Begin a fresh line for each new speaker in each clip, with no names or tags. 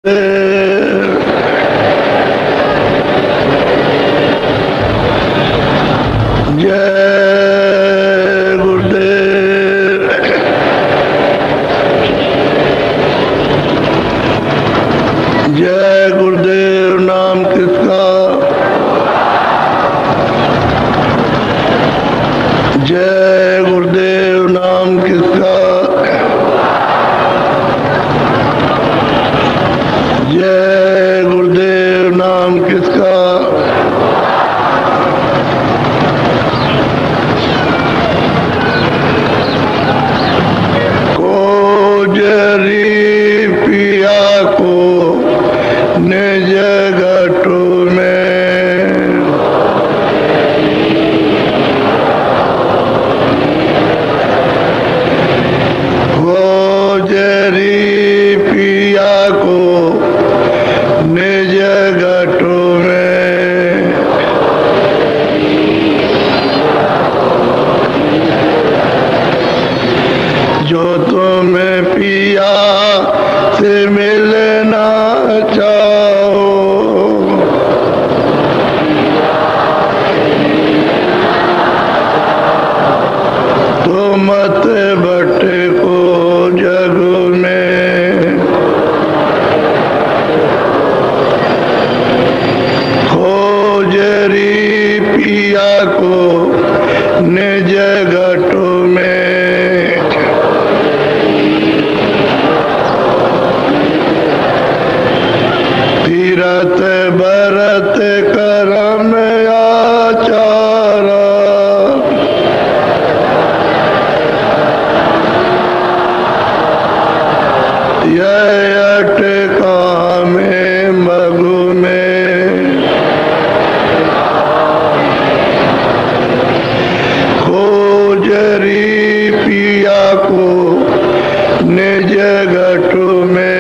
जय गुरुदेव नाम किसका। जय गुरुदेव नाम किसका। जय गुरुदेव नाम किसका। कोजरी पिया को निज घटु में, कोजरी पिया को निज घटु में। जो तुम्हें पिया से मिलना चाहो, तो मत भटको जग में। खोजरी पिया को निज घटु में। तीरथ भरत करम आचारा, यह अटका में मगु में। खोजरी पिया को निज घटु में।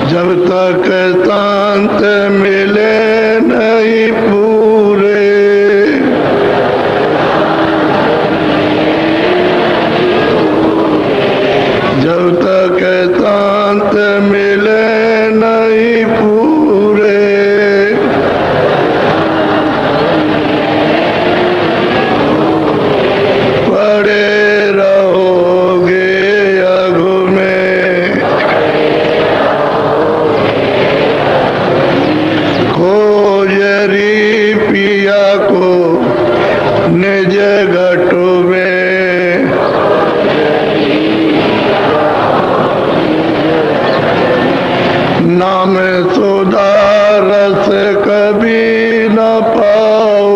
जब तक शांत मिले नहीं पूरे, जब तक शांत मिले नहीं पूरे, पड़े रहोगे अघु में। खोजरी पिया को निज घटु में। नाम सुधा रस कभी न पाओ,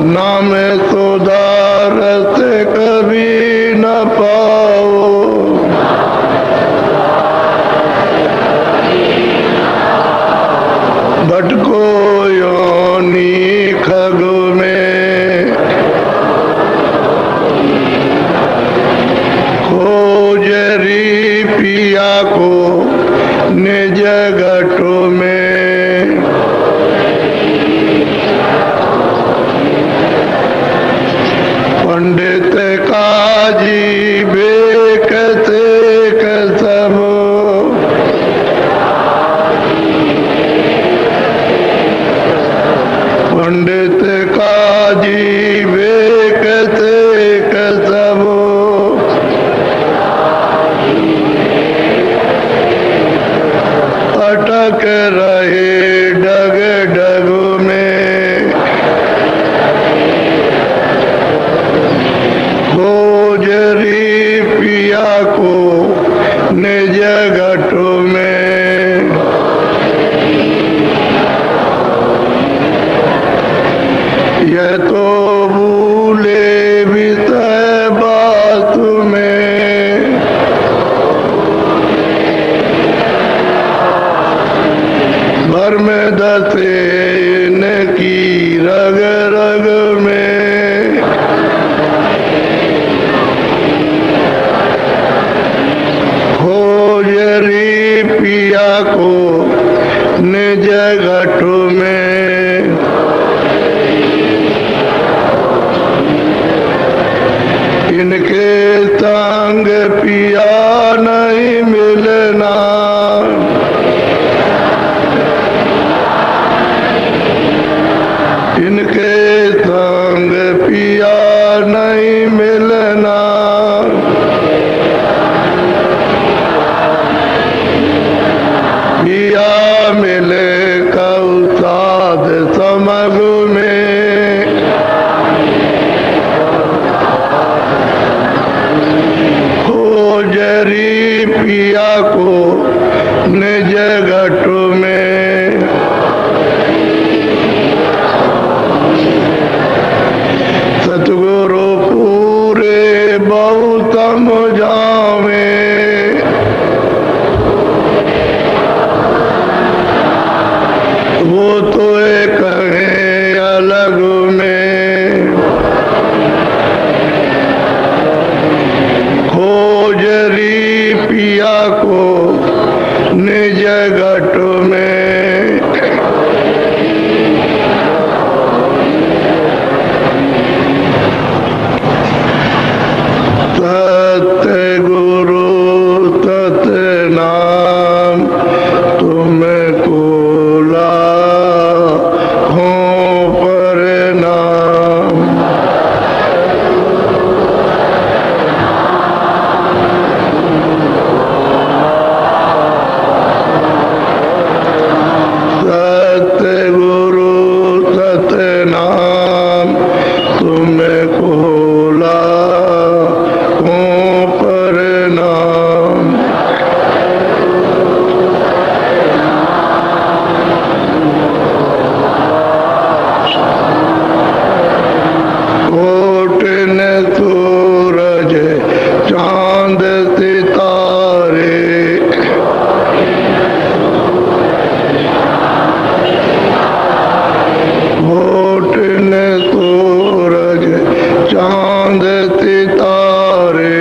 नाम सुधा रस कभी न पाओ। भटको योनि खगु में। खोजरी पिया को निज घटु में। पंडित काजी बेक सेक सब, पंडित काजी बेक सेक सब। अटक रहे डग डगु में। खोजरी पिया को निज घटु में। यह तो भूले विषय बात में, भर्म दसे इनकी रग रग में। खोजरी पिया को निज घटु में। इनके संग पिया नहीं मिलना, पिया मिले कऊ साध समग में, खोजरी पिया को निज घट में, सतगुरु पूरे बहुत समझावे, वो तो एक है अलग में, खोजरी पिया को निज घट में, सत्य गुरु सत्य नाम तुमको लाखों प्रणाम, सत्य गुरु सत्य नाम तुमको लाखों प्रणाम, कोट न सूरज चांद सितारे, कोट न सूरज चांद सितारे,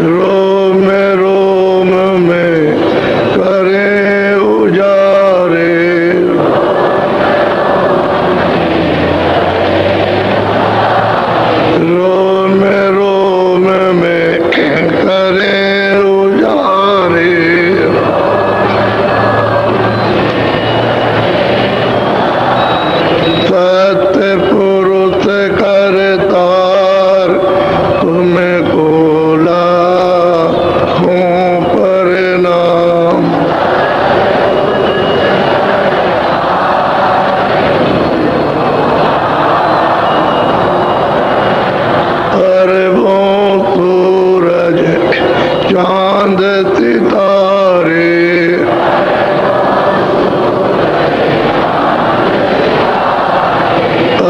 रोम रोम में करें उजारे, रोम रोम में करें उजारे, सत्य पुरुष करतार तुमको लाखों प्रणाम, अरबों सूरज चांद सितारे,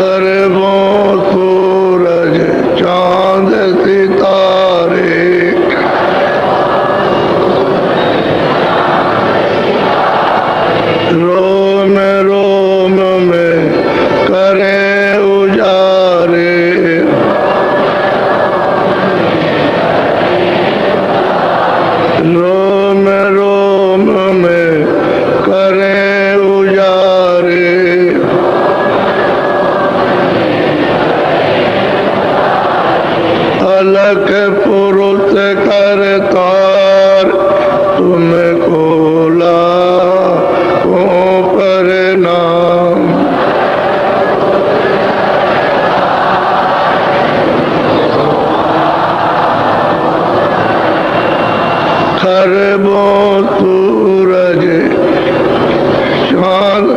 अरबों सूरज चांद सितारे, रोम रोम में करें उजारे, रोम रोम में करें उजारे, अलख पुरुष करतार तुमको लाखों प्रणाम, खरबों सूरज चांद,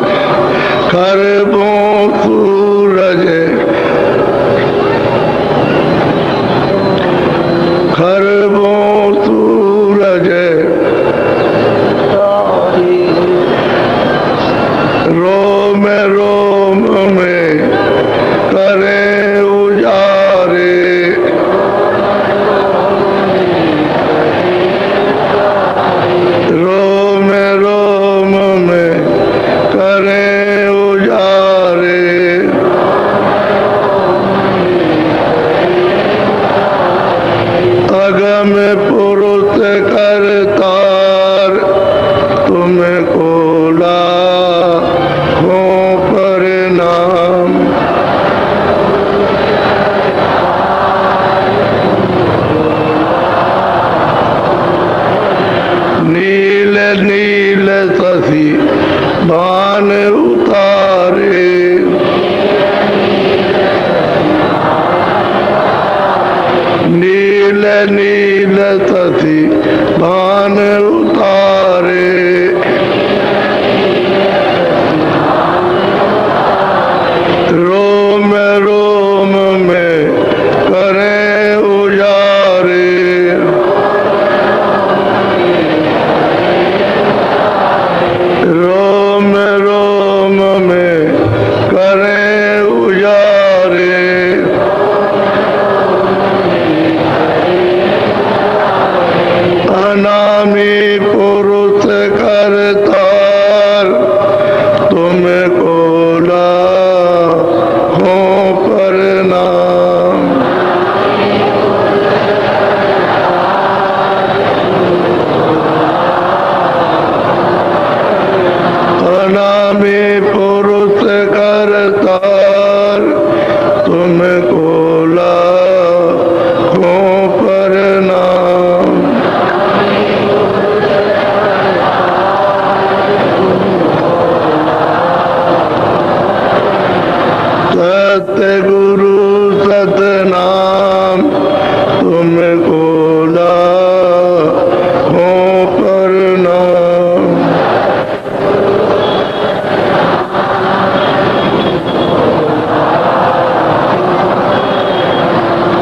खरबों सूरज, खरबों सूरज, रोम रोम में करें उजारे, रोम रोम में करें उजारे, अगम पुरुष करतार तुमको लाखों प्रणाम, नील नील भान उतारे। नील नील तसी भान उतारे। रोम रोम में करे उजारे। रोम रोम में करे उजारे। अनामी पुरुष करतार तुमको लाखों प्रणाम। अनामी पुरुष करतार तुमको लाखों प्रणाम। सतगुरु सतनाम तुमको लाखों प्रणाम।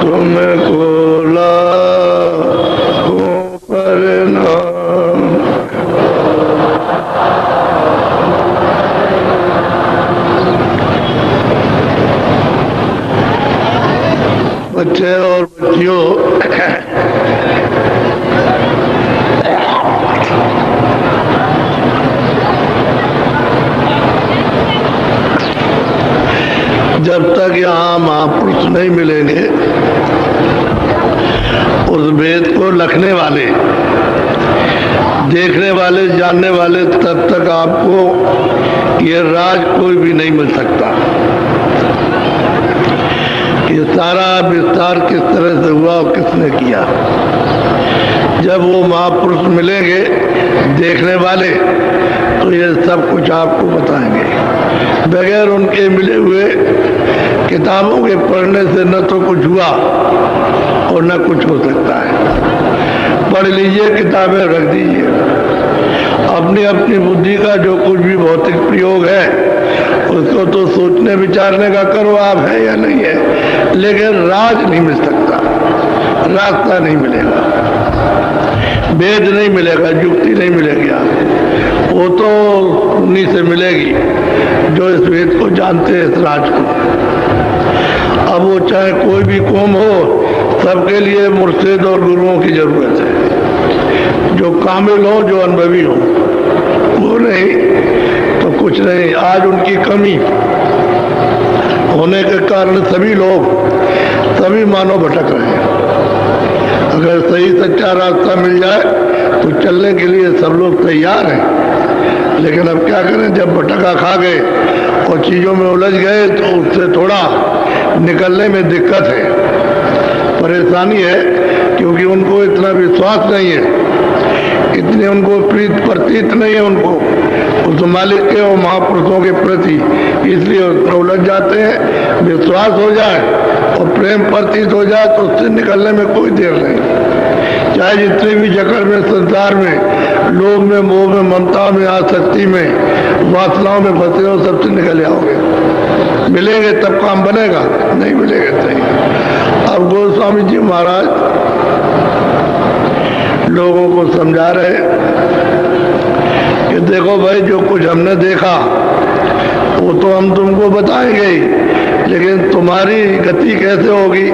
तुमको लाखों प्रणाम। बच्चे और बच्चियों, जब तक यहाँ महापुरुष नहीं मिलेंगे, उस वेद को लिखने वाले, देखने वाले, जानने वाले, तब तक आपको ये राज कोई भी नहीं मिल सकता। ये सारा विस्तार किस तरह से हुआ और किसने किया। जब वो महापुरुष मिलेंगे देखने वाले, तो ये सब कुछ आपको बताएंगे। बगैर उनके मिले हुए किताबों के पढ़ने से न तो कुछ हुआ और न कुछ हो सकता है। पढ़ लीजिए, किताबें रख दीजिए, अपनी अपनी बुद्धि का जो कुछ भी भौतिक प्रयोग है उसको तो सोचने विचारने का करो आप, है या नहीं है, लेकिन राज नहीं मिल सकता, रास्ता नहीं मिलेगा, वेद नहीं मिलेगा, युक्ति नहीं मिलेगी आपको। वो तो उन्हीं से मिलेगी जो इस वेद को जानते हैं, इस राज को। अब वो चाहे कोई भी कौम हो, सबके लिए मुर्शिद और गुरुओं की जरूरत है, जो कामिल हो, जो अनुभवी हो। वो नहीं तो कुछ नहीं। आज उनकी कमी होने के कारण सभी लोग, सभी मानव भटक रहे हैं। अगर सही सच्चा रास्ता मिल जाए तो चलने के लिए सब लोग तैयार हैं, लेकिन अब क्या करें, जब भटका खा गए और चीज़ों में उलझ गए तो उससे थोड़ा निकलने में दिक्कत है, परेशानी है, क्योंकि उनको इतना विश्वास नहीं है, इतने उनको प्रीत प्रतीत नहीं है उनको उस मालिक के और महापुरुषों के प्रति, इसलिए उलझ जाते हैं। विश्वास हो जाए और प्रेम प्रतीत हो जाए तो उससे निकलने में कोई देर नहीं। चाहे जितनी भी जकड़ में, संसार में, लोभ में, मोह में, ममता में, आसक्ति में, वासनाओं में फंसे हो, सबसे निकल जाओगे। मिलेंगे तब काम बनेगा, नहीं मिलेगा नहीं। अब गोस्वामी जी महाराज लोगों को समझा रहे कि देखो भाई, जो कुछ हमने देखा वो तो हम तुमको बताएंगे ही, लेकिन तुम्हारी गति कैसे होगी,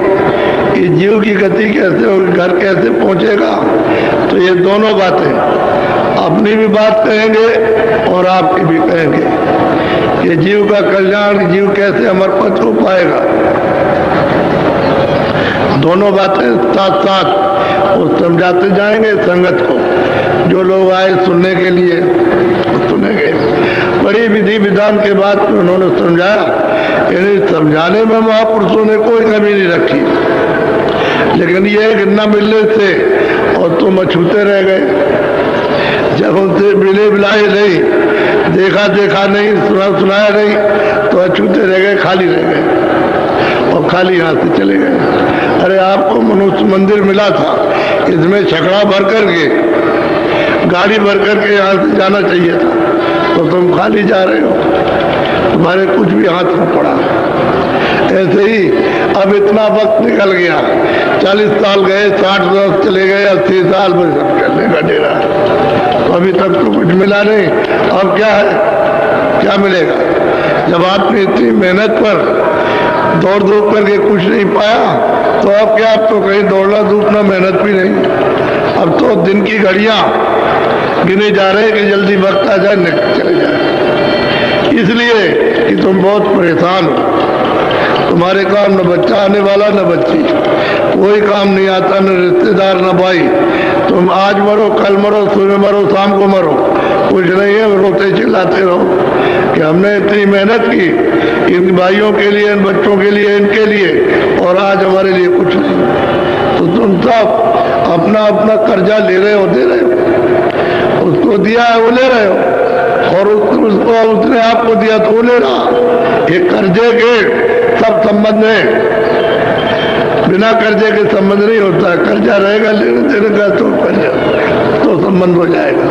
कि जीव की गति कैसे होगी, घर कैसे पहुंचेगा। तो ये दोनों बातें, अपनी भी बात कहेंगे और आपकी भी कहेंगे कि जीव का कल्याण, जीव कैसे अमर पद को पाएगा। दोनों बातें साथ साथ और समझाते जाएंगे संगत को। जो लोग आए सुनने के लिए सुनेंगे। बड़ी विधि विधान के बाद उन्होंने समझाया, यानी समझाने में महापुरुषों ने कोई कमी नहीं रखी, लेकिन ये कि न मिलने से और तुम अछूते रह गए। जब उनसे मिले बिलाए नहीं, देखा देखा नहीं, सुना सुनाया नहीं, तो अछूते रह गए, खाली रह गए और खाली यहाँ से चले गए। अरे आपको मनुष्य मंदिर मिला था, इसमें छकड़ा भर करके, गाड़ी भर करके यहाँ से जाना चाहिए था, तो तुम खाली जा रहे हो, तुम्हारे कुछ भी हाथ में पड़ा। ऐसे ही अब इतना वक्त निकल गया, 40 साल गए, 60 वर्ष चले गए, 80 साल में सब चलने का डेरा, तो अभी तक तो कुछ मिला नहीं। अब क्या है, क्या मिलेगा? जब आपने इतनी मेहनत पर दौड़ धूप करके कुछ नहीं पाया, तो अब क्या, अब तो कहीं दौड़ना धूपना मेहनत भी नहीं। अब तो दिन की घड़ियां गिने जा रहे हैं कि जल्दी वक्त आ जाए, निकल चले जाए, इसलिए कि तुम बहुत परेशान हो। तुम्हारे काम न बच्चा आने वाला न बच्ची, कोई काम नहीं आता, न रिश्तेदार न भाई। तुम आज मरो, कल मरो, सुबह मरो, शाम को मरो, कुछ नहीं है, रोते चिल्लाते रहो कि हमने इतनी मेहनत की इन भाइयों के लिए, इन बच्चों के लिए, इनके लिए, और आज हमारे लिए कुछ नहीं। तो तुम सब अपना अपना कर्जा ले रहे हो, दे रहे हो, उसको दिया है वो ले रहे हो, और उसको उसने आपको दिया तो वो ले रहा। ये कर्जे के सब संबंध है, बिना कर्जे के संबंध नहीं होता। कर्जा रहेगा लेने देने का तो कर्जा तो संबंध हो जाएगा,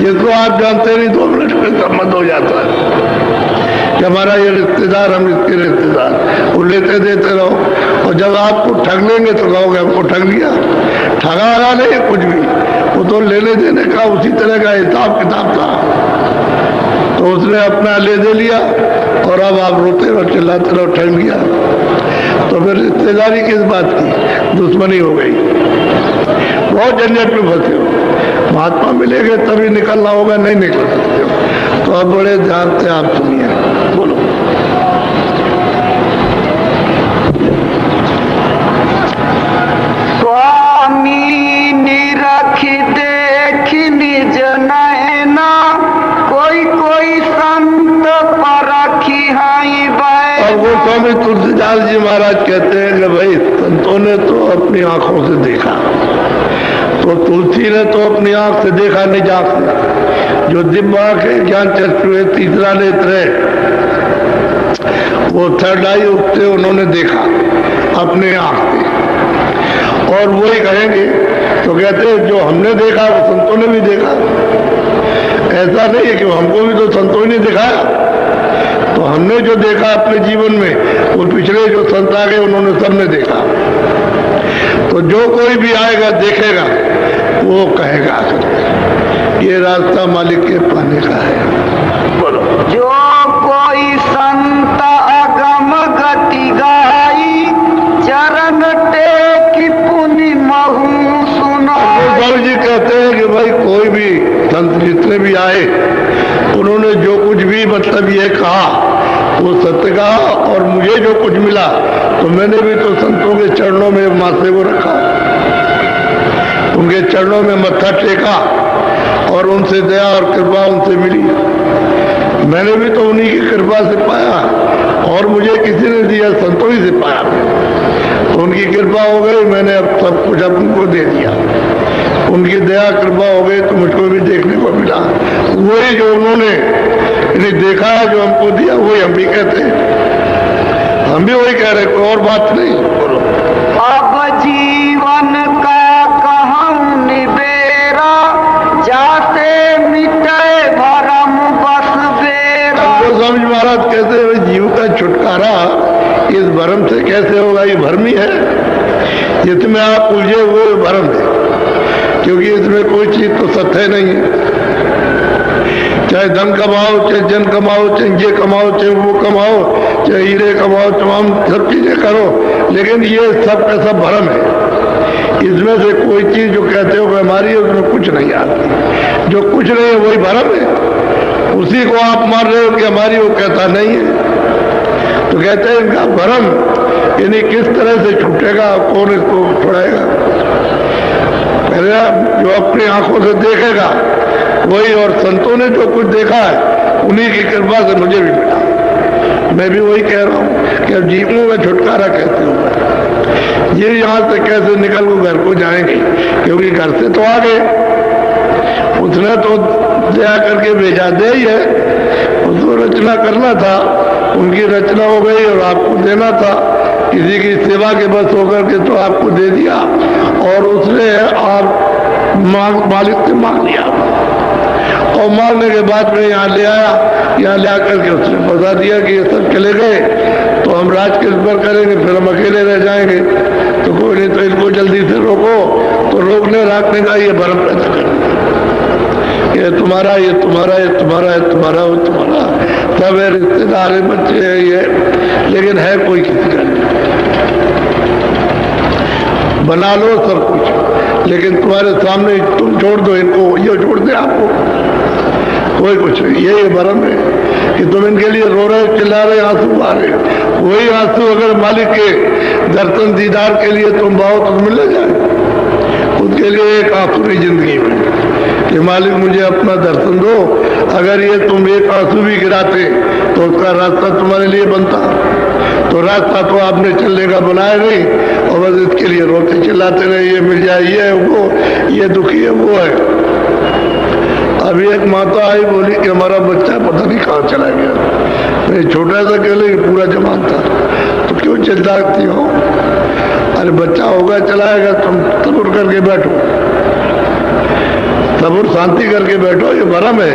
जिसको आप जानते नहीं 2 मिनट में संबंध हो जाता है कि हमारा ये रिश्तेदार, हम इसके रिश्तेदार, वो लेते देते रहो, और जब आपको ठग लेंगे तो कहोगे हमको ठग लिया। ठगा रहा नहीं कुछ भी, वो तो लेने देने का उसी तरह का हिसाब किताब था, तो उसने अपना ले दे लिया, और अब आप रोते रहो, चिल्लाते रहो, ठग लिया। तो फिर रिश्तेदारी किस बात की, दुश्मनी हो गई, बहुत झंझट में फंसे हो। महात्मा मिलेंगे तभी निकलना होगा, नहीं निकल सकते हो। तो अब बड़े ध्यान से आप सुनिए, बोलो।
स्वामी निरख देख निज नैना, कोई कोई संत परखी हाई बैठा।
और वो स्वामी तुलसीदास जी महाराज कहते हैं कि भाई संतों ने तो अपनी आंखों से देखा, तो तुलसी ने तो अपनी आंख से देखा नहीं, जांख से। जो दिव्य आंख है, ज्ञान चक्षु है, तीसरा नेत्र है, वो थर्ड आई, उससे उन्होंने देखा अपने आंख से। और वही कहेंगे तो कहते हैं जो हमने देखा वो संतों ने भी देखा। ऐसा नहीं है कि हमको भी तो संतों ने दिखाया, तो हमने जो देखा अपने जीवन में, वो पिछले जो संत आ गए उन्होंने सबने देखा। तो जो कोई भी आएगा देखेगा, वो कहेगा ये रास्ता मालिक के पाने का है। बोलो।
जो कोई संत अगम गति गाई, चरण टेकी पुनि महु सुनाई।
स्वामी जी कहते हैं कि भाई कोई भी संत जितने भी आए, उन्होंने जो कुछ भी मतलब ये कहा वो सत्य कहा, और मुझे जो कुछ मिला तो मैंने भी तो संतों के चरणों में माथे को रखा, उनके चरणों में मत्था टेका, और उनसे दया और कृपा उनसे मिली। मैंने भी तो उन्हीं की कृपा से पाया, और मुझे किसी ने दिया, संतों ही से पाया। तो उनकी कृपा हो गई, मैंने अब सब कुछ उनको दे दिया। उनकी दया कृपा हो गई तो मुझको भी देखने को मिला। वही जो उन्होंने देखा है, जो हमको दिया, वही हम भी कहते हैं, हम भी वही कह रहे, कोई और बात नहीं। बोलो।
अब जीवन का कहूँ निबेरा, जाते मिटे भरम बस बेरा।
स्वामी महाराज कहते हैं जीव का छुटकारा इस भरम से कैसे होगा? ये भरम ही है, जिसमें आप उलझे हुए भरम है, क्योंकि इसमें कोई चीज तो सत्य नहीं है। चाहे धन कमाओ, चाहे जन कमाओ, चाहे ये कमाओ, चाहे वो कमाओ, चाहे हीरे कमाओ, तमाम सब चीजें करो, लेकिन ये सब का सब भरम है। इसमें से कोई चीज जो कहते हो कि हमारी है, उसमें कुछ नहीं आती। जो कुछ नहीं है वही भरम है, उसी को आप मान रहे हो कि हमारी, वो कहता नहीं है। तो कहते हैं इनका भरम, यानी किस तरह से छूटेगा, कौन इसको छुड़ाएगा? पहले जो अपनी आंखों से देखेगा वही, और संतों ने जो कुछ देखा है उन्हीं की कृपा से मुझे भी मिला। मैं भी वही कह रहा हूँ कि अब जीवों में छुटकारा कैसे होगा, ये यहाँ से कैसे निकल को घर को जाएंगे, क्योंकि घर से तो आ गए, उसने तो दया करके भेजा दे ही है, उसको रचना करना था, उनकी रचना हो गई और आपको देना था। किसी की सेवा के बस होकर के तो आपको दे दिया और उसने आप मालिक से मांग लिया और मांगने के बाद में यहाँ ले आया। यहाँ ले आकर के उसने बता दिया कि ये सब चले गए तो हम राज किस पर करेंगे, फिर हम अकेले रह जाएंगे। तो कोई नहीं, तो इनको जल्दी से रोको। तो रोकने राखने का ये भरम पैदा कर, ये तुम्हारा, ये तुम्हारा, ये तुम्हारा, ये तुम्हारा, वो तुम्हारा, सब है, रिश्तेदार है, बच्चे है, ये, लेकिन है कोई किसी का नहीं। बना लो सब कुछ, लेकिन तुम्हारे सामने तुम छोड़ दो इनको, ये छोड़ दे आपको, कोई कुछ नहीं। ये भरम है कि तुम इनके लिए रो रहे, चिल्ला रहे, आंसू आ रहे। वही आंसू अगर मालिक के दर्शन दीदार के लिए तुम बाहो तो मिल जाए। उसके लिए एक आंसू नहीं जिंदगी में कि मालिक मुझे अपना दर्शन दो। अगर ये तुम एक आंसू भी गिराते तो उसका रास्ता तुम्हारे लिए बनता। तो रास्ता तो आपने चलने का बनाया नहीं और बस इसके लिए रोते चिल्लाते रहे, ये मिल जाए, ये है वो, ये दुखी है, वो है। अभी एक माता आई, बोली कि हमारा बच्चा पता नहीं कहाँ चला गया। मैं छोटा सा कह ले, पूरा जवान था। तो क्यों चिंता करती हो? अरे बच्चा होगा, चलाएगा, तुम सब्र करके बैठो, सब्र शांति करके बैठो, ये भरम है।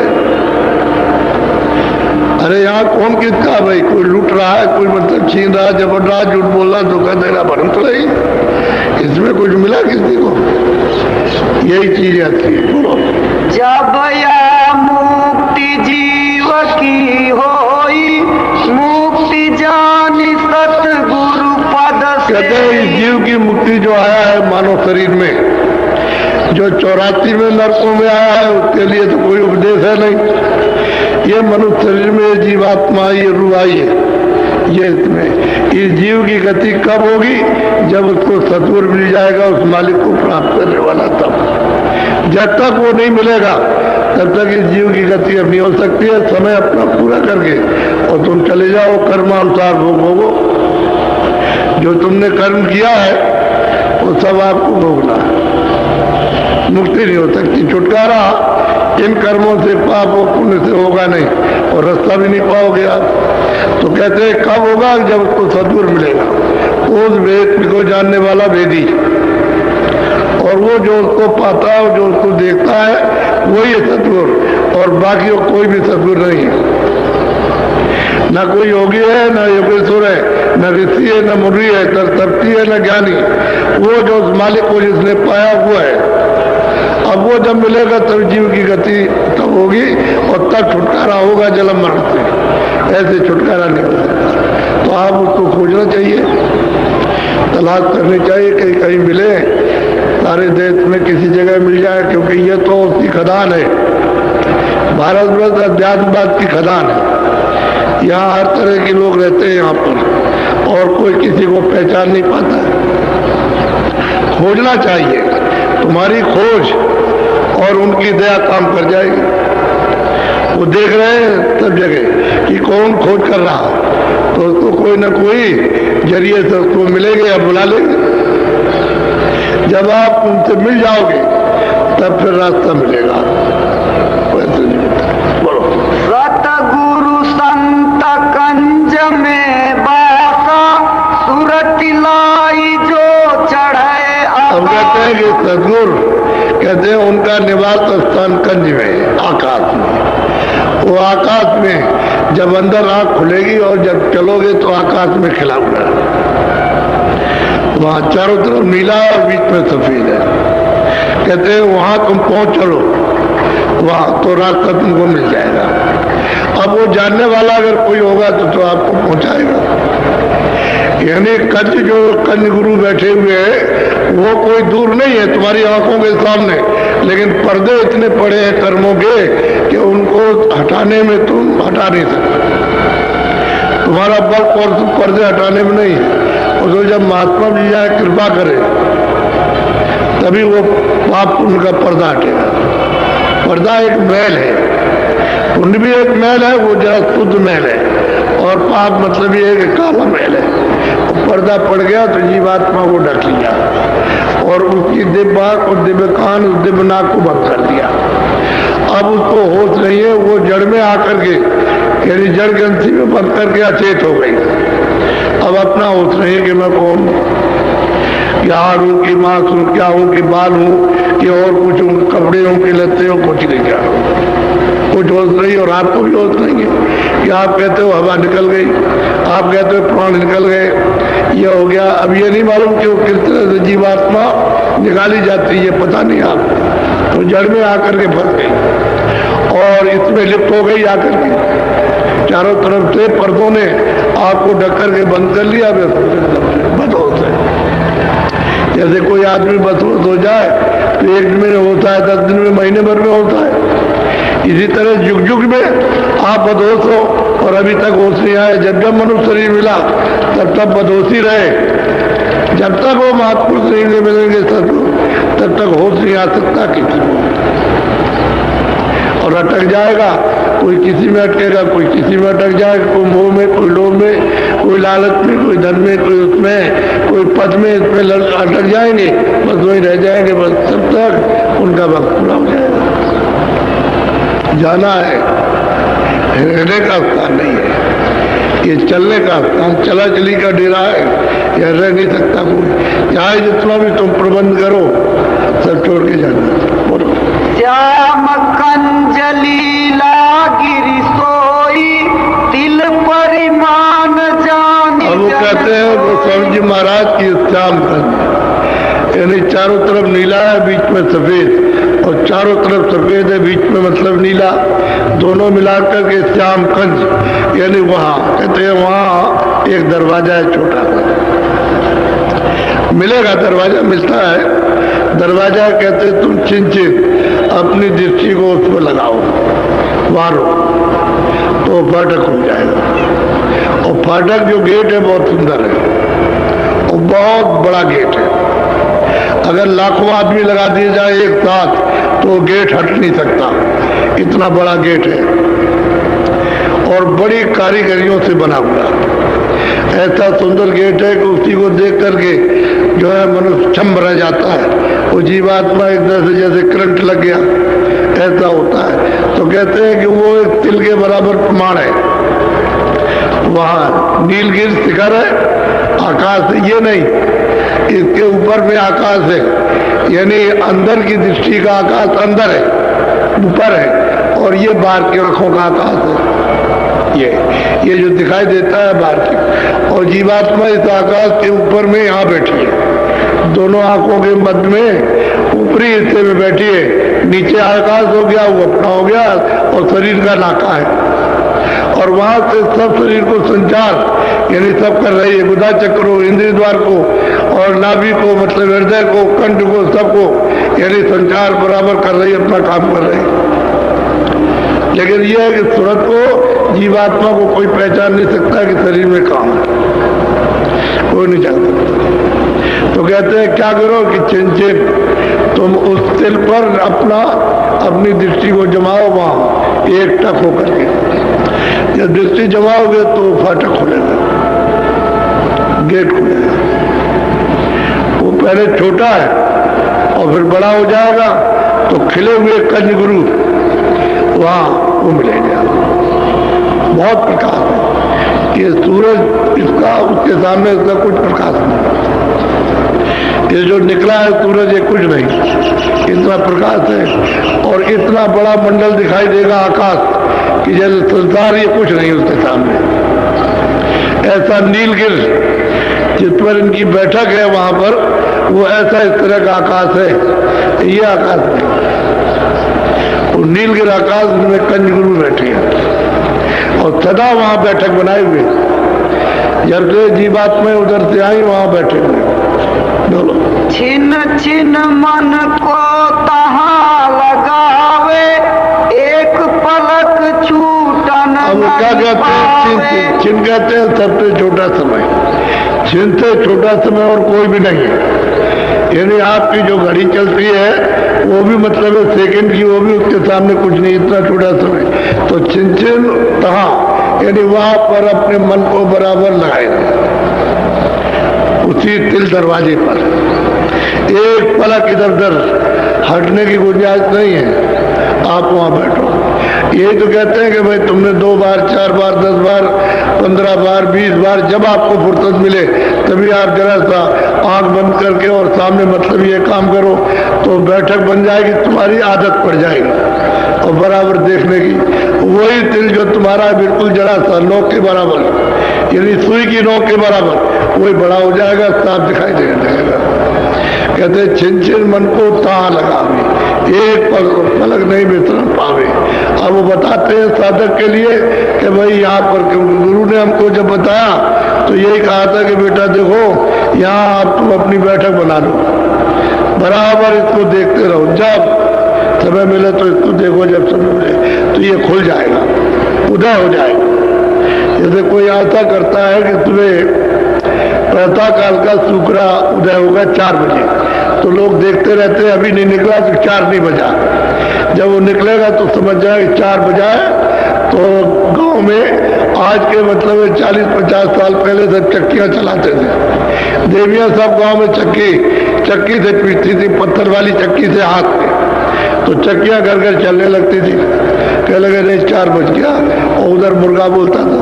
अरे यहाँ कौन किसका भाई, कोई लूट रहा है, कोई मतलब छीन रहा है, जबर रहा, झूठ बोल रहा, धोखा दे रहा, भरम तो नहीं। इसमें कुछ मिला किसी को? यही चीज आती है। बोलो,
जब या मुक्ति जीव की होई, मुक्ति जानी सतगुरु पद से।
कहते हैं इस जीव की मुक्ति जो आया है मानव शरीर में, जो 84 में नरकों में आया है, उसके लिए तो कोई उपदेश है नहीं। ये मनुष्य शरीर में जीवात्मा, ये रूह आई है, ये इसमें इस जीव की गति कब होगी? जब उसको सतगुरु मिल जाएगा, उस मालिक को प्राप्त करने वाला तब। जब तक वो नहीं मिलेगा तब तक इस जीव की गति अब नहीं हो सकती है। समय अपना पूरा करके और तुम चले जाओ, कर्मानुसार भोग भोगो। जो तुमने कर्म किया है वो सब आपको भोगना है। मुक्ति नहीं हो सकती, छुटकारा इन कर्मों से, पाप और पुण्य से होगा नहीं और रास्ता भी नहीं पाओगे आप। तो कहते हैं कब होगा? जब उसको सद्गुरु मिलेगा, उस वेद को जानने वाला वेदी, और वो जो उसको पाता है, जो उसको देखता है, वही है सद्गुरु। और बाकी कोई भी सद्गुरु नहीं है। न कोई योगी है, न योगेश्वर है, न ऋषि है, न मुनि है, न तपती है, न ज्ञानी। वो जो उस मालिक को जिसने पाया हुआ है। अब वो जब मिलेगा तब जीव की गति तब होगी और तब छुटकारा होगा जन्म मरण से। ऐसे छुटकारा नहीं हो सकता। तो आप उसको खोजना चाहिए, तलाश करनी चाहिए, कहीं कहीं मिले, सारे देश में किसी जगह मिल जाए, क्योंकि ये तो उसकी खदान है। भारतवर्ष अध्यात्मवाद की खदान है। यहाँ हर तरह के लोग रहते हैं यहाँ पर और कोई किसी को पहचान नहीं पाता है। खोजना चाहिए, तुम्हारी खोज और उनकी दया काम कर जाएगी। वो देख रहे हैं सब जगह कि कौन खोज कर रहा, तो उसको कोई ना कोई जरिए से उसको मिलेंगे या बुला लेंगे। जब आप उनसे मिल जाओगे तब फिर रास्ता मिलेगा, वैसे नहीं मिलता। बोलो,
सतगुरु संत कंज में बासा, सुरति लाई जो चढ़े।
हम कहते हैं कि सदगुरु कहते हैं उनका निवास स्थान कंज में, आकाश में। वो आकाश में जब अंदर आंख खुलेगी और जब चलोगे तो आकाश में खिला हुआ है। वहां चारों तरफ नीला और बीच में सफेद है। कहते हैं वहां तुम पहुंच चलो, वहां तो रास्ता तुमको मिल जाएगा। अब वो जानने वाला अगर कोई होगा तो आपको पहुंचाएगा। यानी कंज गुरु बैठे हुए हैं, वो कोई दूर नहीं है, तुम्हारी आंखों के सामने, लेकिन पर्दे इतने पड़े हैं कर्मों के कि उनको हटाने में तुम हटा नहीं सकते। तुम्हारा बल और पर्दे हटाने में नहीं है। और तो जब महात्मा जी जाए कृपा करे तभी वो पाप पुण्य का पर्दा हटेगा। पर्दा एक मैल है, पुण्य भी एक मैल है, वो जरा शुद्ध मैल है, और पाप मतलब ये कि काला मैल है। पर्दा पड़ गया तो जीवात्मा को ढक लिया और उसकी दिव्य आंख और दिव्य कान, दिव्य नाक को बंद कर दिया। अब उसको होश नहीं है, वो जड़ में आकर के यानी जड़ ग्रंथि में बंद करके अचेत हो गई। अब अपना होश नहीं है कि मैं कौन हूं, क्या हाड़ हूं कि मांस हूं, क्या हूं कि बाल हूं कि और कुछ हूं, कपड़े हूं कि लत्ते हो, कुछ नहीं क्या कुछ होश नहीं। और आपको भी होश नहीं है कि आप कहते हो हवा निकल गई, आप कहते हो प्राण निकल गए, ये हो गया। अब ये नहीं मालूम कि वो किस तरह से जीवात्मा निकाली जाती है, पता नहीं आपको। तो जड़ में आकर के फंस गई और इसमें लिप्त हो गई आकर के, चारों तरफ से पर्दों ने आपको ढक करके बंद कर लिया। बदहोश है। जैसे कोई आदमी बदहोश हो जाए तो 1 दिन में होता है, 10 दिन में, महीने भर में होता है। इसी तरह युग युग में आप बदहोश हो और अभी तक होश नहीं आया। जब जब मनुष्य शरीर मिला तब तब बदहोशी रहे। जब तक वो महापुरुष नहीं मिलेंगे तब तक होश नहीं आ सकता किसी को, और अटक जाएगा। कोई किसी में अटकेगा, कोई किसी में अटक जाएगा, कोई मोह में, कोई लोभ में, कोई लालच में, कोई धन में, कोई उसमें, कोई पद में, इसमें अटक जाएंगे, बस वही रह जाएंगे। बस तब तक उनका वक्त पूरा हो जाएगा। जाना है, रहने का स्थान नहीं है, ये चलने का स्थान, चला चली का डेरा है, यह रह नहीं सकता कोई। चाहे जितना भी तुम प्रबंध करो, सब छोड़ के जाना। बोलो
श्याम कंजलीला गिरि सोई, तिल परिमाण जान।
अब वो कहते हैं गोस्वामी जी महाराज की श्याम कंज, यानी चारों तरफ नीला है, बीच में सफेद, और चारों तरफ सफेद है, बीच में मतलब नीला, दोनों मिलाकर के श्याम कंज। यानी वहां कहते हैं वहां एक दरवाजा है छोटा सा, मिलेगा दरवाजा, मिलता है दरवाजा। कहते तुम चिंचित अपनी दृष्टि को उस पर लगाओ, मारो तो फाटक हो जाएगा। और फाटक जो गेट है बहुत सुंदर है और बहुत बड़ा गेट है। अगर लाखों आदमी लगा दिए जाए एक साथ तो गेट हट नहीं सकता, इतना बड़ा गेट है और बड़ी कारीगरियों से बना हुआ। ऐसा सुंदर गेट है कि उसी को देख करके जो है मनुष्य छम्ब रह जाता है। वो जीवात्मा एक तरह से जैसे करंट लग गया ऐसा होता है। तो कहते हैं कि वो एक तिल के बराबर प्रमाण है। वहां नीलगिरि शिखर है, आकाश है, ये नहीं, इसके ऊपर में आकाश है, यानी अंदर की दृष्टि का आकाश अंदर है, ऊपर है, और ये बाहर की आंखों का आकाश है। ये जो दिखाई देता है बाहर की, और जीवात्मा इस आकाश के ऊपर में यहाँ बैठी है, दोनों आंखों के मध्य में ऊपरी हिस्से में बैठी है। नीचे आकाश हो गया, वो अपना हो गया, और शरीर का नाका है, और वहां से सब शरीर को संचार यानी सब कर रही है। गुदा चक्र को, इंद्रिय द्वार को, और नाभि को मतलब हृदय को, कंठ को, सबको यानी संचार बराबर कर रही है, अपना काम कर रही है। लेकिन यह है कि सूरत को, जीवात्मा को कोई पहचान नहीं सकता कि शरीर में काम है, कोई नहीं जानता। तो कहते हैं क्या करो कि चिंचित तुम उस तिल पर अपनी दृष्टि को जमाओ, वहां एक टक होकर के। जब दृष्टि जमाओगे तो फाटक खुलेगा, गेट खुलेगा। वो पहले छोटा है और फिर बड़ा हो जाएगा, तो खिले हुए कंज गुरु वहां वो मिलेगा। बहुत प्रकाश है, ये सूरज इसका उसके सामने इसका कुछ प्रकाश नहीं। ये जो निकला है सूरज ये कुछ नहीं, इतना प्रकाश है और इतना बड़ा मंडल दिखाई देगा आकाश कि जैसे संसार ये कुछ नहीं उसके सामने। ऐसा नीलगिरि जिस पर इनकी बैठक है वहां पर, वो ऐसा इस तरह का आकाश है, ये आकाश नहीं। और नीलगिरि आकाश में कंज गुरु बैठे हैं और सदा वहां बैठक बनाए हुए, जब से जीवात्मा उधर से आई वहां बैठे हुए। बोलो
छिन छिन मन को तहाँ लगावे, एक पलक छूटन
अब क्या कहते हैं? छिन कहते हैं सबसे छोटा समय, छिन से छोटा समय और कोई भी नहीं है। यानी आपकी जो घड़ी चलती है वो भी मतलब है सेकंड की, वो भी उसके सामने कुछ नहीं, इतना छोटा समय। तो छिन छिन तहाँ यानी वहां पर अपने मन को बराबर लगाए, उसी तिल दरवाजे पर एक पलक इधर उधर हटने की गुंजाइश नहीं है। आप वहाँ बैठो। यही तो कहते हैं कि भाई तुमने 2 बार 4 बार 10 बार 15 बार 20 बार जब आपको फुर्सत मिले तभी आप जरा सा आंख बंद करके और सामने मतलब ये काम करो तो बैठक बन जाएगी, तुम्हारी आदत पड़ जाएगी और बराबर देखने की। वही तिल जो तुम्हारा है बिल्कुल जरा सा नोक के बराबर, यानी सुई की नोक के बराबर, वही बड़ा हो जाएगा, साफ दिखाई देने लगेगा। कहते छिन छिन मन को तां लगावे, एक पलक नहीं विसरण पावे। अब वो बताते हैं साधक के लिए कि भाई यहाँ पर, क्योंकि गुरु ने हमको जब बताया तो यही कहा था कि बेटा देखो यहाँ आप तुम अपनी बैठक बना लो, बराबर इसको देखते रहो, जब समय मिले तो इसको देखो, जब समय मिले तो ये खुल जाएगा, उदय हो जाएगा। जैसे कोई आशा करता है कि तुम्हें प्रातः काल का शुक्रा उदय होगा 4 बजे, तो लोग देखते रहते हैं, अभी नहीं निकला तो 4 नहीं बजा। जब वो निकलेगा तो समझ जाए 4 बजा है। तो गांव में आज के मतलब 40-50 साल पहले सब चक्कियां चलाते थे, देवियां सब गांव में चक्की से पीटती थी, पत्थर वाली चक्की से हाथ में, तो चक्कियां घर घर चलने लगती थी। कह लगे नहीं 4 बज गया, और उधर मुर्गा बोलता था।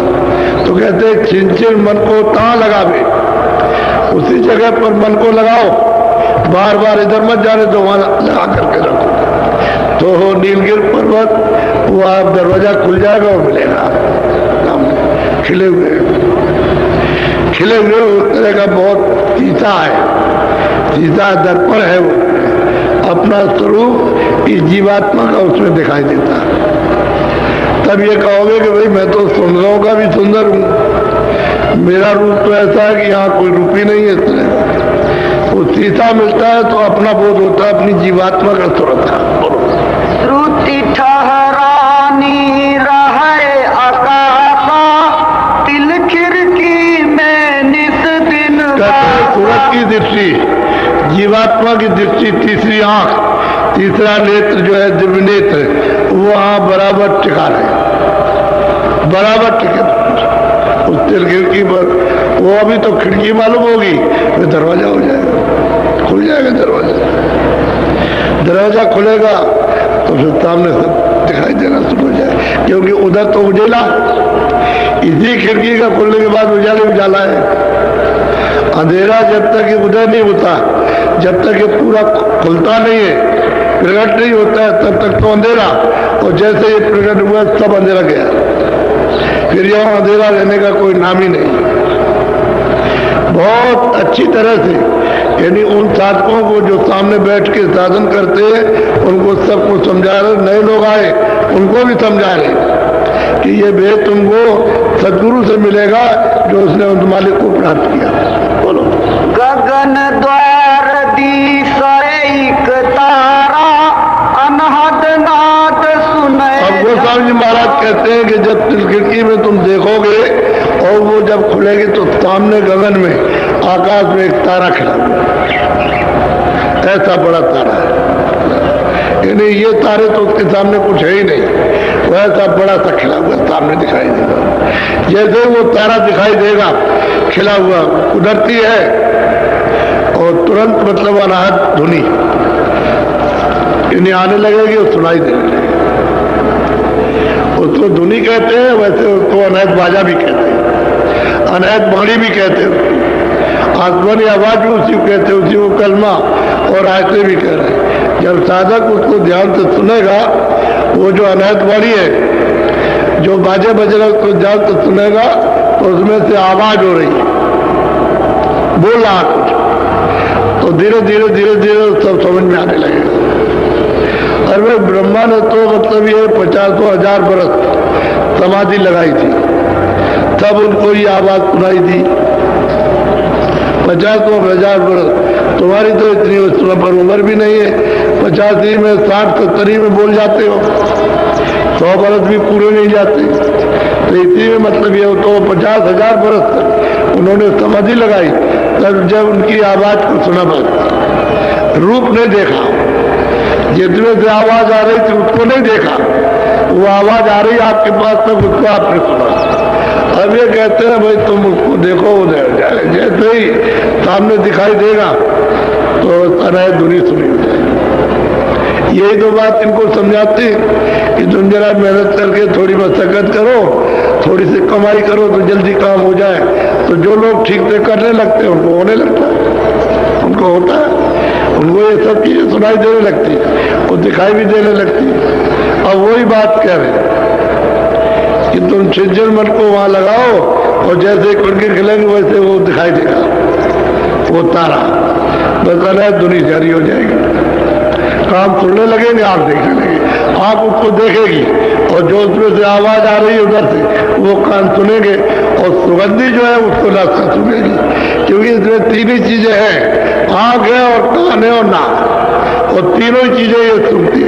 तो कहते छिन छिन मन को तां लगावे, उसी जगह पर मन को लगाओ, बार बार इधर मत जाने दो, वहां लगा करके रखो। तो नीलगिरी पर्वत वो आप दरवाजा खुल जाएगा और मिलेगा खिले हुए उस तरह का बहुत सीता है, सीता दर्पण है, वो अपना स्वरूप इस जीवात्मा का उसमें दिखाई देता है। तब ये कहोगे कि भाई मैं तो सुंदरों का भी सुंदर हूँ, मेरा रूप तो ऐसा है कि यहाँ कोई रूप ही नहीं है। इस तरह वो सीता मिलता है तो अपना बोध होता है, अपनी जीवात्मा का स्वरूप का।
श्रुति ठहरानी रहे आकाशा, तिल खिड़की में निस दिन
सूरत की दृष्टि, जीवात्मा की दृष्टि, तीसरी आंख, तीसरा नेत्र जो है दिव्य नेत्र, वो वहां बराबर टिका रहे, बराबर टिके उस तिल खिड़की पर। वो अभी तो खिड़की मालूम होगी, फिर दरवाजा हो जाएगा, खुल जाएगा दरवाजा खुलेगा तो फिर सामने सब दिखाई देना शुरू हो जाए, क्योंकि उधर तो उजेला, इसी खिड़की का खुलने के बाद उजाला है। अंधेरा जब तक ये उदय नहीं होता, जब तक ये पूरा खुलता नहीं है, प्रकट नहीं होता है, तब तक तो अंधेरा, और जैसे ये प्रकट हुआ सब अंधेरा गया, फिर यहाँ अंधेरा रहने का कोई नाम ही नहीं। बहुत अच्छी तरह से, यानी उन साधकों को जो सामने बैठ के साधन करते हैं, उनको सबको समझा रहे, नए लोग आए उनको भी समझा रहे कि ये भेद तुमको सदगुरु से मिलेगा जो उसने उन मालिक को प्राप्त किया। बोलो।
गगन द्वार दीसैक तारा, अनहद नाद सुने।
अब गोस्वामी जी महाराज कहते हैं कि जब तिल खिड़की में तुम देखोगे और वो जब खुलेगी तो सामने गगन में, आकाश में एक तारा खड़ा हुआ, ऐसा बड़ा तारा है, यानी ये तारे तो उसके सामने कुछ है ही नहीं, वो ऐसा बड़ा सा खिला हुआ सामने दिखाई देगा। जैसे वो तारा दिखाई देगा खिला हुआ, उधरती है और तुरंत मतलब अनाहत धुनी इन्हें आने लगेगी और सुनाई देने लगेगी। उसको धुनी कहते हैं, वैसे उसको अनाहत बाजा भी कहते हैं, अनाहत बाणी भी कहते हैं, आसमानी आवाज भी उसी को कहते हैं, उसी को कलमा और आयतें भी कह रहे हैं। जब साधक उसको ध्यान से सुनेगा, वो जो अनाहत बाणी है, जो बाजे बज रहे उसको ध्यान से सुनेगा, तो उसमें से आवाज हो रही है, बोल रहा कुछ, तो धीरे धीरे धीरे धीरे सब समझ में आने लगेगा। और वे ब्रह्मा ने तो मतलब ये 50,000 बरस समाधि लगाई थी, तब उनको ये आवाज सुनाई थी। 50,000 बरस, तुम्हारी तो इतनी पर उम्र भी नहीं है, 85 में 60-70 में बोल जाते हो, 100 बरस भी पूरे नहीं जाते। तो इसी में मतलब ये तो 50,000 बरस तक उन्होंने समाधि लगाई, तब जब उनकी आवाज को सुना, बस रूप नहीं देखा, जितने से आवाज आ रही थी उसको नहीं देखा, वो आवाज आ रही आपके पास तक, उसको आपने सुना। अब ये कहते हैं भाई तुम उसको देखो, उधर जाए, जैसे ही सामने दिखाई देगा तो अनाहत धुनी सुनी हो जाएगी। यही तो बात इनको समझाती कि तुम जरा मेहनत करके थोड़ी मशक्कत करो, थोड़ी सी कमाई करो तो जल्दी काम हो जाए। तो जो लोग ठीक से करने लगते हैं उनको होने लगता है, उनको होता है, उनको ये सब चीजें सुनाई देने लगती है और दिखाई भी देने लगती है। अब वही बात कह रहे हैं कि तुम छिज्जर मन को वहां लगाओ और जैसे कुड़के खिलेंगे वैसे वो दिखाई देगा, वो तारा बस है, दुनिया जारी हो जाएगी। काम सुनने लगेंगे, आंख देखने लगेगी, आंख उसको देखेगी और जो उसमें से आवाज आ रही है उधर से वो कान सुनेंगे और सुगंधी जो है उसको नाक सुनेगी, क्योंकि इसमें तीन ही चीजें हैं, आंख है और कान है और नाक, और तीनों ही चीजें ये सुनती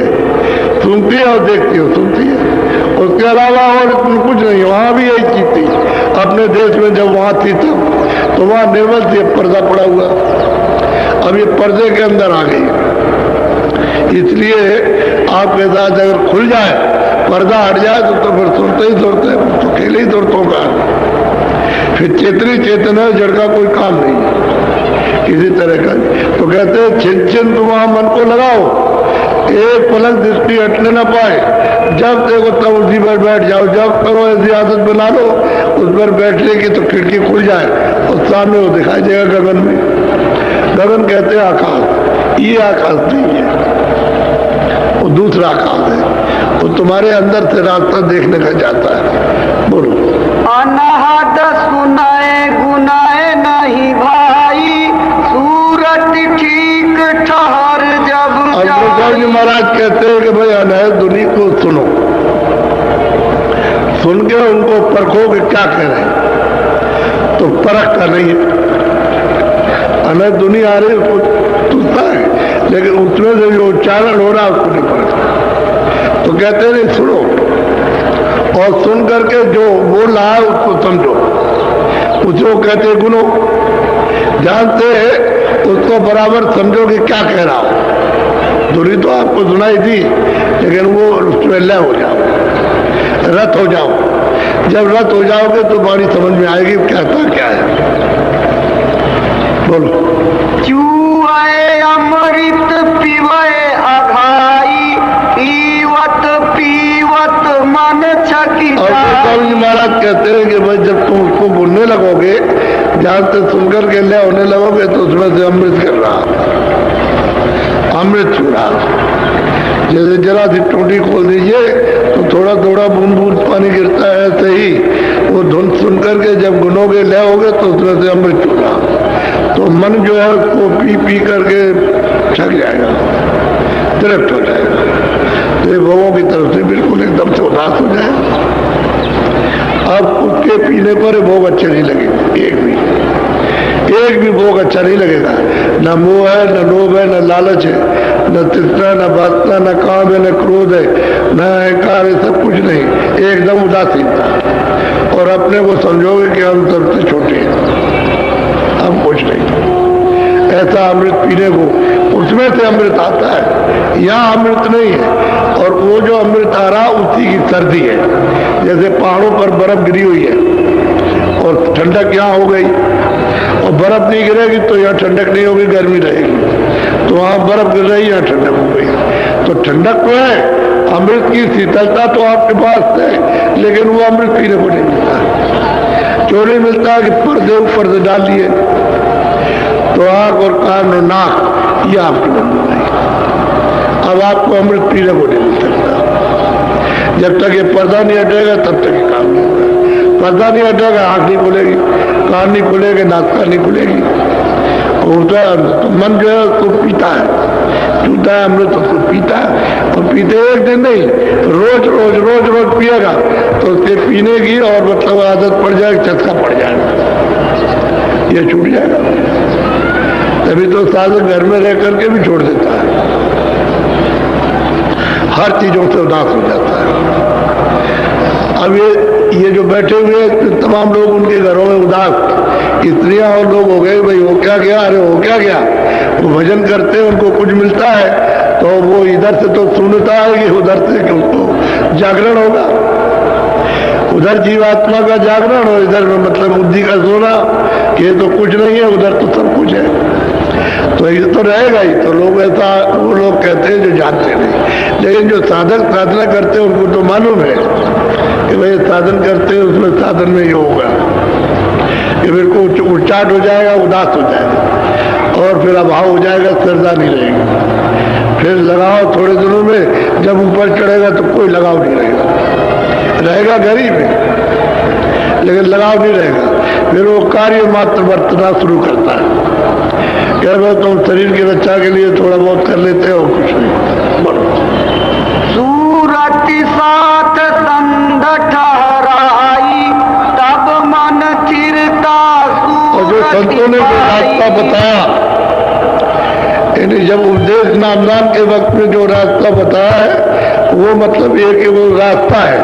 है और देखती है, सुनती है। उसके अलावा और कुछ नहीं। वहां भी यही चीज थी अपने देश में, जब वहां थी तब तो वहां निर्मल थी, पर्दा पड़ा हुआ, अब ये पर्दे के अंदर आ गई। इसलिए आपके साथ अगर खुल जाए, पर्दा हट जाए तो फिर सुनते ही सुनते, तो अकेले ही सुनतों का, फिर चेतनी चेतना जड़ का कोई काम नहीं है किसी तरह का। तो कहते हैं छिन छिन तुम वहां मन को लगाओ, एक पलक दृष्टि हटने ना पाए, जब देखो तब उसी पर बैठ जाओ। जब करो ऐसी आदत बना लो उस पर बैठने की तो खिड़की खुल जाए और सामने वो दिखाई देगा गगन में। गगन कहते हैं आकाश, ये आकाश नहीं है, वो दूसरा आकाश है, वो तुम्हारे अंदर से रास्ता देखने का जाता है। बोलो।
अनहद सुनाए गुनाए नहीं भाई, सूरत ठीक ठहर जब
जी महाराज कहते हैं कि भाई अनहद दुनिया को सुनो, सुन के उनको परखो कि क्या कह रहे हैं, तो परख का नहीं है। अनहद दुनिया आ रही उसको तुझता है, लेकिन उसमें से जो उच्चारण हो रहा है उसको नहीं परखता। तो कहते नहीं, सुनो और सुन करके जो बोल रहा है उसको समझो, उसको कहते गुनो, जानते हैं उसको बराबर समझो कि क्या कह रहा हो। दूरी तो आपको सुनाई दी, लेकिन वो उसमें लय हो जाओ, रत हो जाओ। जब रत हो जाओगे तो बाणी समझ में आएगी कहता क्या है। बोलो।
चूए अमृत पीवे अघाई, पीवत पीवत मन छकी।
महाराज कहते हैं कि भाई जब तुम उसको बोलने लगोगे, जहां से सुनकर के लय होने लगोगे तो उसमें से अमृत कर रहा, अमृत छू रहा। जैसे जरा सी टोटी खोल दीजिए तो थोड़ा थोड़ा बूंद बूंद पानी गिरता है, ऐसे ही वो धुन सुन करके जब गुनोगे लय होगे तो उसमें से अमृत छू रहा। तो मन जो है उसको पी पी करके छक जाएगा, तृप्त हो जाएगा। तो ये भवों की तरफ से बिल्कुल एकदम से उदास हो जाए। अब उसके पीने पर भोग अच्छे नहीं लगेंगे, एक भी भोग अच्छा नहीं लगेगा। न मोह है, न लोभ है, न लालच है, न तृष्णा, न वासना, न काम है, न क्रोध है, न अहंकार है, सब कुछ नहीं, एकदम उदासीनता। और अपने को समझोगे कि हम सबसे छोटे हैं, हम कुछ नहीं। ऐसा अमृत पीने को, उसमें से अमृत आता है, यहाँ अमृत नहीं है। और वो जो अमृत आ रहा उसी की सर्दी है। जैसे पहाड़ों पर बर्फ गिरी हुई है और ठंडक यहाँ हो गई, और बर्फ नहीं गिरेगी तो यहाँ ठंडक नहीं होगी, गर्मी रहेगी। तो वहां बर्फ गिर रही, यहाँ ठंडक हो गई। तो ठंडक तो है, अमृत की शीतलता तो आपके पास है, लेकिन वो अमृत पीने को नहीं मिलता। क्यों नहीं मिलता कि पर्दे ऊपर से डाल दिए, तो आंख और कान और नाक ये आपकी बंद हो गई। अब आपको अमृत पीने को नहीं मिल सकता। जब तक ये पर्दा नहीं हटेगा तब तक ये काम नहीं होगा। पर्दा नहीं हटेगा, आंख नहीं खुलेगी, कान नहीं खुलेगी, नाक नहीं खुलेगी। तो मन जो है उसको पीता है, पीता है अमृत, उसको पीता है। और पीते एक दिन नहीं, रोज रोज रोज रोज पिएगा तो उसके पीने की और मतलब आदत पड़ जाएगी, चस्का पड़ जाएगा, ये छूट जाएगा। तभी तो साधक घर में रह करके भी छोड़ देता है, हर चीजों से उदास हो जाता है। अब ये जो बैठे हुए तमाम लोग उनके घरों में उदास, स्त्रियां और लोग हो गए, भाई हो क्या गया, अरे हो क्या गया। वो भजन करते हैं, उनको कुछ मिलता है तो वो इधर से तो सुनता है कि उधर से उसको जागरण होगा, उधर जीवात्मा का जागरण और इधर मतलब बुद्धि का सोना, कि ये तो कुछ नहीं है, उधर तो सब कुछ है। तो ये तो रहेगा ही। तो लोग ऐसा वो लोग कहते हैं जो जानते नहीं, लेकिन जो साधक साधना करते हैं उनको तो मालूम है कि भाई साधन करते हैं उसमें साधन में ये होगा कि फिर को उच्चाट हो जाएगा, उदास हो जाएगा और फिर अभाव हो जाएगा, श्रद्धा नहीं रहेगी। फिर लगाव थोड़े दिनों में जब ऊपर चढ़ेगा तो कोई लगाव नहीं रहेगा गरीब है लेकिन लगाव नहीं रहेगा। फिर वो कार्य मात्र बरतना शुरू करता है, कह रहे तुम शरीर की रक्षा के लिए थोड़ा बहुत कर लेते हो, कुछ नहीं। बोलो
सूरत साथ संग ठहराई तब मन चिरता।
और जो संतों ने जो रास्ता बताया, यानी जब उपदेश नामदान के वक्त में जो रास्ता बताया है वो मतलब ये कि वो रास्ता है।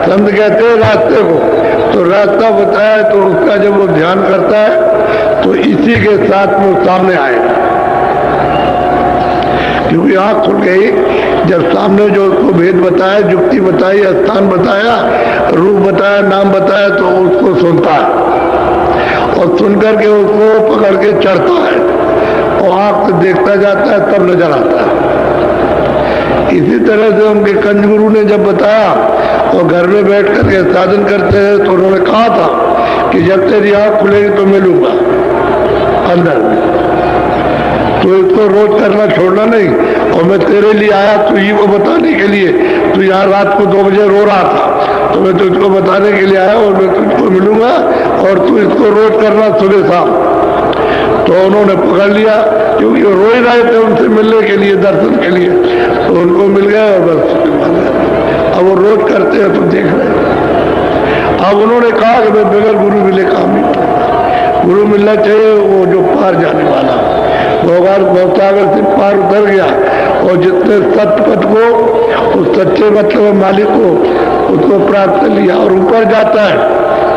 संत कहते हैं रास्ते को, तो रास्ता बताया तो उसका जब वो ध्यान करता है तो इसी के साथ वो सामने आएगा, क्योंकि आँख खुल गई जब सामने जो उसको भेद बताया, जुक्ति बताई, स्थान बताया, रूप बताया, नाम बताया, तो उसको सुनता है और सुनकर के उसको पकड़ के चढ़ता है और आँख से देखता जाता है, तब नजर आता है। इसी तरह से उनके कंज गुरु ने जब बताया और घर में बैठ करके साधन करते हैं तो उन्होंने कहा था कि जब तेरी आँख खुलेगी तो मिलूंगा अंदर में, तो इसको रोज करना छोड़ना नहीं। और मैं तेरे लिए आया तुझी को बताने के लिए, तू यहाँ रात को 2 बजे रो रहा था तो मैं तुझको बताने के लिए आया और मैं तुझको मिलूंगा और तू इसको रोज करना सुबह शाम। तो उन्होंने पकड़ लिया, क्योंकि वो रो ही रहे थे उनसे मिलने के लिए, दर्शन के लिए, तो उनको मिल गया और बस अब वो रोज करते हैं तो देख रहे हैं। अब उन्होंने कहा कि मैं बगैर गुरु मिले काम नहीं करूँगा, गुरु मिलना चाहिए वो जो पार जाने वाला, भवसागर से पार उतर गया और जितने सत्य पथ को उस सच्चे मतलब मालिक को उसको प्राप्त कर लिया और ऊपर जाता है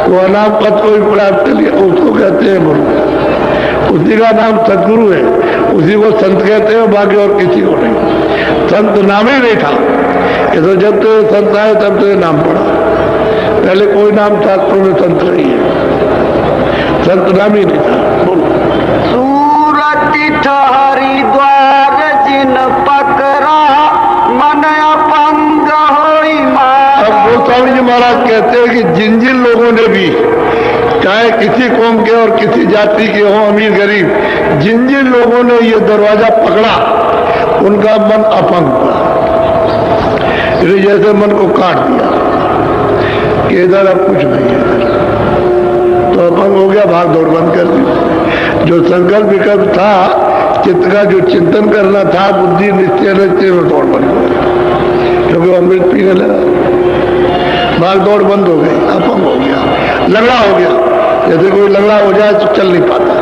वो अनाम पथ को भी प्राप्त कर लिया, उसको कहते हैं गुरु। उसी का नाम सदगुरु है, उसी को संत कहते हैं, बाकी और किसी को नहीं। संत नाम ही नहीं था, ये तो जब तो संत आए तब तो नाम पड़ा, पहले कोई नाम शास्त्रों में संत नहीं है, संत नाम ही नहीं था। बोलो
हरिद्वार जिन पकड़ा मन अपंग होई मारा।
अब गोस्वामी जी महाराज कहते हैं कि जिन जिन लोगों ने भी, चाहे किसी कौम के और किसी जाति के हों, अमीर गरीब, जिन जिन लोगों ने ये दरवाजा पकड़ा उनका मन अपंग हुआ, जैसे मन को काट दिया कि इधर अब कुछ नहीं है, तो अपंग हो गया, भाग दौड़ बंद कर दी। जो संकल्प विकल्प था, चित्त का जो चिंतन करना था, बुद्धि निश्चय निश्चय में दौड़ बंद हो गई, क्योंकि वो अमृत पीने लगा, भाग दौड़ बंद हो गई, अपंग हो गया, लगड़ा हो गया। जैसे कोई लगड़ा हो जाए तो चल नहीं पाता,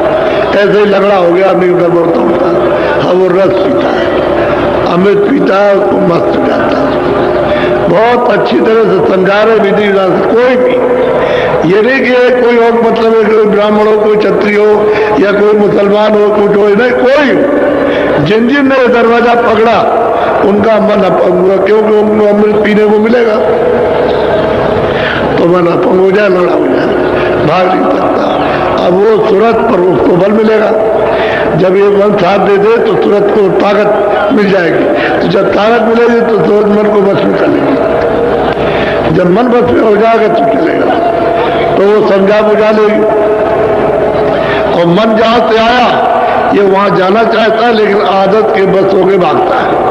ऐसे ही लगड़ा हो गया, अमीर गड़बड़ होता है। अब वो रस पीता है, अमृत पीता है, उसको मस्त हो जाता है। बहुत अच्छी तरह से समझा रहे विधि विधान से। कोई भी ये नहीं कि कोई और मतलब है, कोई ब्राह्मण हो, कोई क्षत्रिय हो या कोई मुसलमान हो, कुछ हो, नहीं, कोई हो, जिन जिन ने दरवाजा पकड़ा उनका मन अपंग हुआ, क्योंकि उनको अमृत पीने को मिलेगा, तो मन अपंग हो जाए, लड़ा हो जाए, भाग नहीं सकता। अब वो तुरंत पर उसको बल मिलेगा, जब ये मन साथ दे दे तो तुरंत को ताकत मिल जाएगी, तो जब ताकत मिलेगी तो तुरंत मन को बस में कर लेगी, जब मन बस में हो जाएगा तो चलेगा, तो वो समझा बुझा लेगी। और मन जहां से आया ये वहां जाना चाहता है, लेकिन आदत के बस होके भागता है।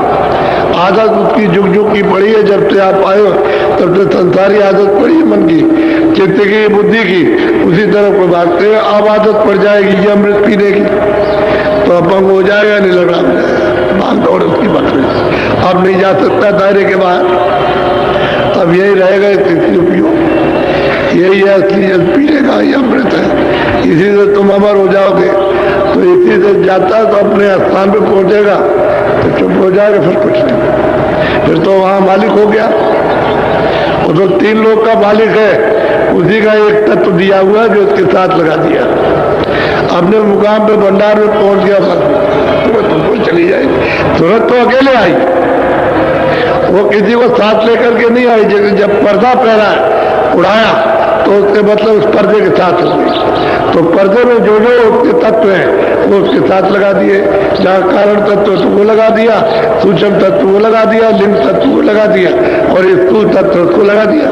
आदत उसकी जुग जुग की पड़ी है, जब से आप आए हो तब से संसारी आदत पड़ी है मन की, चित्त की, बुद्धि की, उसी तरफ को भागते हैं। अब आदत पड़ जाएगी ये अमृत पीने की, तो अपंग हो जाएगा, नहीं लगा भाग दौड़ उसकी बात में, अब नहीं जा सकता दायरे के बाहर, अब यही रहेगा, इसलिए पियो, यही है असली जल पीने का, ये अमृत है, इसी से तुम अमर हो जाओगे। तो इसी से जाता है तो अपने स्थान पे पहुंचेगा तो चुप हो जाएगा, फिर कुछ नहीं, फिर तो वहां मालिक हो गया। वो तो 3 लोग का मालिक है, उसी का एक तत्व दिया हुआ है जो उसके साथ लगा दिया, अपने मुकाम पे भंडार में पहुंच गया, बस तुमको चली जाएगी। तुरंत तो अकेले आई, वो किसी को साथ लेकर के नहीं आई, जब पर्दा पहना है उड़ाया तो उसके मतलब उस पर्दे के साथ हो गई। तो पर्दे में जो जो उसके तत्व हैं वो उसके साथ लगा दिए। जहाँ कारण तत्व तो वो लगा दिया, सूक्ष्म तत्व वो लगा दिया, लिंग तत्व वो लगा दिया और स्थूल तत्व उसको लगा दिया।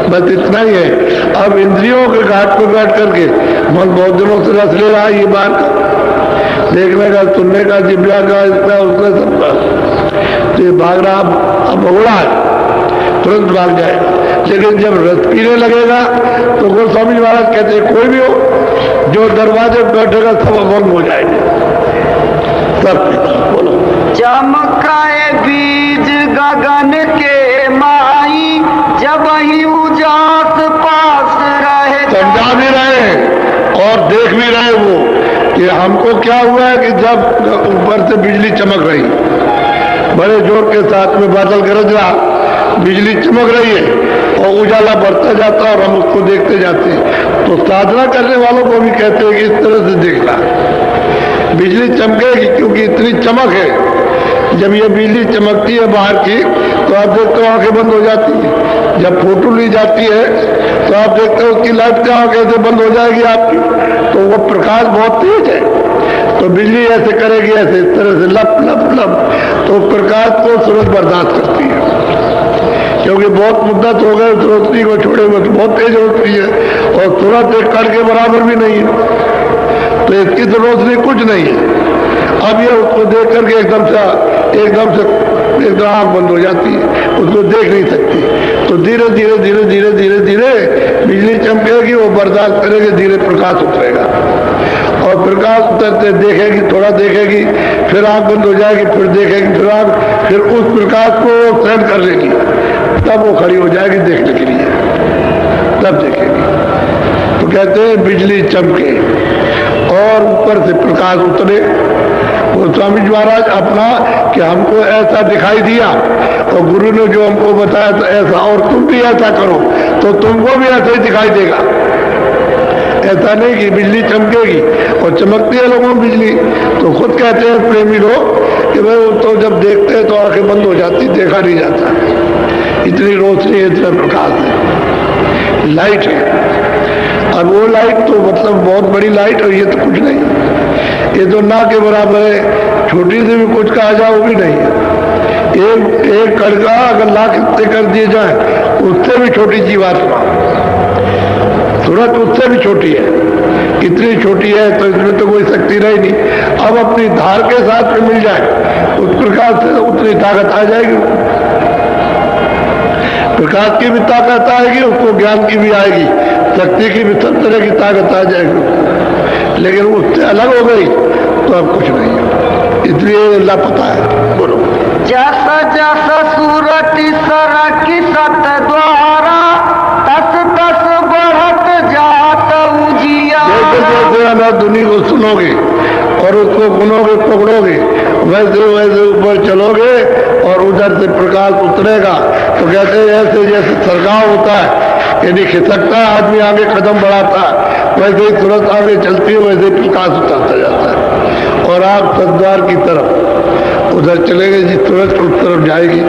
बस इतना ही है। अब इंद्रियों के घाट पर बैठ करके मन बहुत दिनों से रस ले रहा है, ये बाहर का देखने का, सुनने का, जिब्या का, इसका उसका सबका, तो ये भाग रहा अब भगोड़ा है, तुरंत भाग जाएगा। लेकिन जब रस पीने लगेगा तो गोस्वामी महाराज कहते हैं कोई भी हो जो दरवाजे पर बैठेगा सब अभंग हो जाएंगे, सब। बोलो।
चमकाए बीज गगन के माई, जब ही उजास पास रहे।
समझा भी रहे और देख भी रहे वो कि हमको क्या हुआ है कि जब ऊपर से बिजली चमक रही, बड़े जोर के साथ में बादल गरज रहा, बिजली चमक रही है और उजाला बढ़ता जाता और हम उसको देखते जाते हैं। तो साधना करने वालों को भी कहते हैं कि इस तरह से देखना, बिजली चमकेगी क्योंकि इतनी चमक है। जब ये बिजली चमकती है बाहर की तो आप देखते हो आंखें बंद हो जाती है। जब फोटो ली जाती है तो आप देखते हो उसकी लाइट क्या कैसे बंद हो जाएगी आपकी, तो वो प्रकाश बहुत तेज है। तो बिजली ऐसे करेगी, ऐसे इस तरह से लप लप लप, तो प्रकाश को सूरज बर्दाश्त करती है क्योंकि बहुत मुद्दत हो गए उस रोशनी को छोड़े हुए, तो बहुत तेज रोशनी है और तुरंत एक कण के बराबर भी नहीं है। तो इसकी तो रोशनी कुछ नहीं है। अब ये उसको देख करके एकदम से आंख बंद हो जाती है, उसको देख नहीं सकती। तो धीरे धीरे धीरे धीरे धीरे धीरे बिजली चमकेगी, वो बर्दाश्त करेगी, धीरे प्रकाश उतरेगा और प्रकाश उतरते देखेगी, थोड़ा देखेगी, फिर आंख बंद हो जाएगी, फिर देखेगी, फिर उस प्रकाश को सहन कर लेगी, तब वो खड़ी हो जाएगी देखने के लिए, तब देखेगी। तो कहते हैं बिजली चमके और ऊपर से प्रकाश उतरे। गोस्वामी जी महाराज अपना कि हमको ऐसा दिखाई दिया और गुरु ने जो हमको बताया तो ऐसा, और तुम भी ऐसा करो तो तुमको भी ऐसा ही दिखाई देगा। ऐसा नहीं कि बिजली चमकेगी और चमकती है लोगों में बिजली, तो खुद कहते हैं प्रेमी लोग कि भाई तो जब देखते हैं तो आंखें बंद हो जाती, देखा नहीं जाता, इतनी रोशनी है, इतना प्रकाश है, लाइट है। अब वो लाइट तो मतलब बहुत बड़ी लाइट और ये तो कुछ नहीं, ये तो ना के बराबर है। छोटी से भी कुछ कहा जाए वो भी नहीं है। एक कड़का अगर लाख हिस्से कर दिए जाए उससे भी छोटी जीवात्मा, तुरंत उससे भी छोटी है। इतनी छोटी है तो इसमें तो कोई शक्ति रही नहीं। अब अपनी धार के साथ में मिल जाए उस प्रकाश से उतनी ताकत आ जाएगी, प्रकाश की भी ताकत आएगी, उसको ज्ञान की भी आएगी, शक्ति की भी सब तरह की ताकत आ जाएगी। लेकिन उससे अलग हो गई तो अब कुछ नहीं है, इसलिए लापता है। बोलो।
जस जस सूरत सरक सत द्वारा, तस तस बढ़त जात उजिया।
जैसे जैसे अनाधुनी को सुनोगे और उसको गुनोगे पकड़ोगे, वैसे वैसे ऊपर चलोगे और उधर से प्रकाश उतरेगा। तो कहते हैं ऐसे जैसे सरगाव होता है, यानी खिसकता है आदमी, आगे कदम बढ़ाता है, वैसे ही तुरंत आगे चलती है, वैसे ही प्रकाश उतरता जाता है। और आप सद्वार की तरफ उधर चलेंगे, जिस तुरंत उस तरफ जाएगी,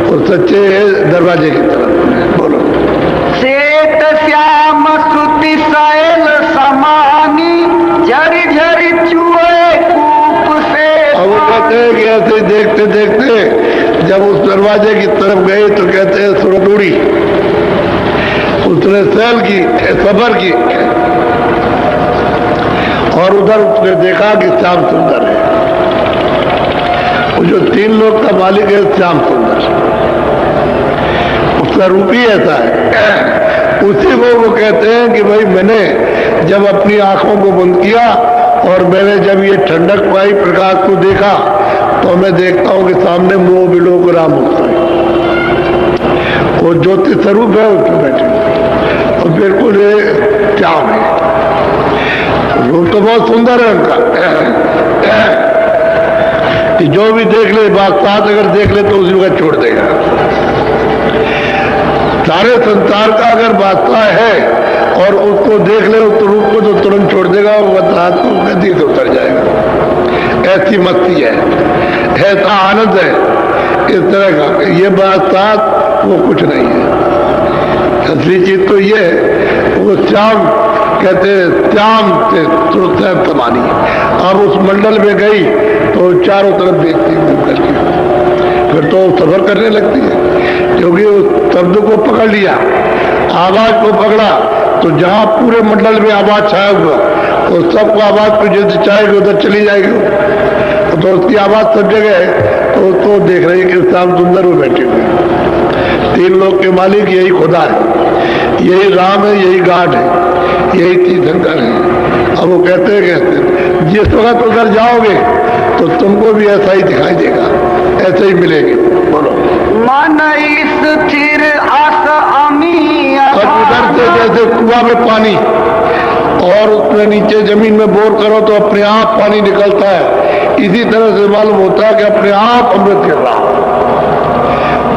और सच्चे दरवाजे की तरफ। बोलो।
श्वेत श्याम श्रुति शैल समानी, झरी झरी चुए कूप से।
अब वो कहते हैं कि ऐसे देखते देखते जब उस दरवाजे की तरफ गए तो कहते हैं सूरत उड़ी, उसने सैल की, सबर की, और उधर उसने देखा कि श्याम सुंदर है। वो जो 3 लोग का मालिक है श्याम सुंदर, उसका रूप ही ऐसा है। उसी को वो कहते हैं कि भाई मैंने जब अपनी आंखों को बंद किया और मैंने जब ये ठंडक पाई, प्रकाश को देखा, तो मैं देखता हूं कि सामने मोह विलोक राम होता है, वो ज्योति स्वरूप है उसमें बैठे और बिल्कुल श्याम है। रूप तो बहुत सुंदर है उनका, कि जो भी देख ले, बादशाह अगर देख ले तो उसी वक्त छोड़ देगा। सारे संसार का अगर बादशाह है और उसको देख ले उस रूप को, तो तुरंत छोड़ देगा और बादशाह को नदी से उतर जाएगा। ऐसी मस्ती है, ऐसा आनंद है इस तरह का। ये बादशाह वो कुछ नहीं है, असली चीज तो ये है, वो श्याम कहते श्याम से तमानी। अब उस मंडल में गई तो चारों तरफ देखती घूम करके, फिर तो सफर करने लगती है, क्योंकि उस शब्द को पकड़ लिया, आवाज को पकड़ा, तो जहां पूरे मंडल में आवाज छाया हुआ तो सबको आवाज को जैसे चाहेगी उधर चली जाएगी। तो उसकी आवाज सब जगह है, तो देख रही कि श्याम सुंदर में बैठे हुए। तीन लोग के मालिक यही खुदा है, यही राम है, यही गाड है, यही तीर्थंकर है। अब वो कहते जिस वक्त उधर जाओगे तो तुमको भी ऐसा ही दिखाई देगा, ऐसे ही मिलेंगे। बोलो
मन स्थिर आस अमी।
अब उधर से जैसे कुआं में पानी और उसमें नीचे जमीन में बोर करो तो अपने आप पानी निकलता है, इसी तरह से मालूम होता है कि अपने आप अमृत गिर रहा,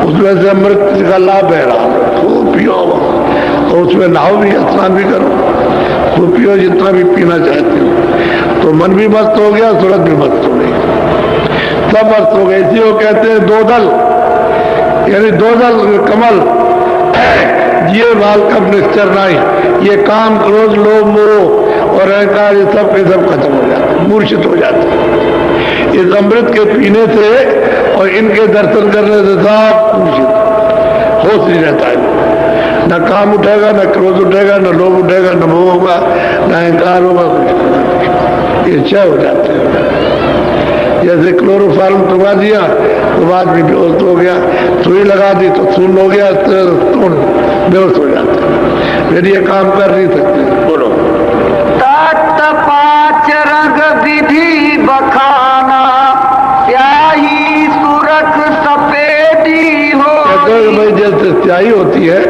उसमें से अमृत का लाभ बह रहा, खूब पियो और उसमें नहाओ भी, स्नान भी करो, खूब पियो जितना भी पीना चाहते हो। तो मन भी मस्त हो गया, सूरत भी मस्त हो गई, सब मस्त हो गए। इसी को कहते हैं दो दल, यानी दो दल कमल ये बाल कब निश्चर नहीं, ये काम क्रोध लोभ मोह और अहंकार ये सब के सब खत्म हो जाते, मूर्छित हो जाते इस अमृत के पीने से और इनके दर्शन करने से सब मूर्छित होश नहीं रहता है। न काम उठेगा, न क्रोध उठेगा, न लोभ उठेगा, न मोह होगा, न अहंकार होगा, ये क्षय हो जाते हैं। जैसे क्लोरोफार्म टुका दिया तो बाद में बेहोश हो गया, सुई लगा दी तो सुन हो गया, तो बेहोश हो जाते हैं, फिर ये काम कर नहीं सकते। बोलो
तत् पांच रंग विधि बखाना, स्याही सुरख सफेदी हो।
कहते हैं भाई जैसे स्याही होती है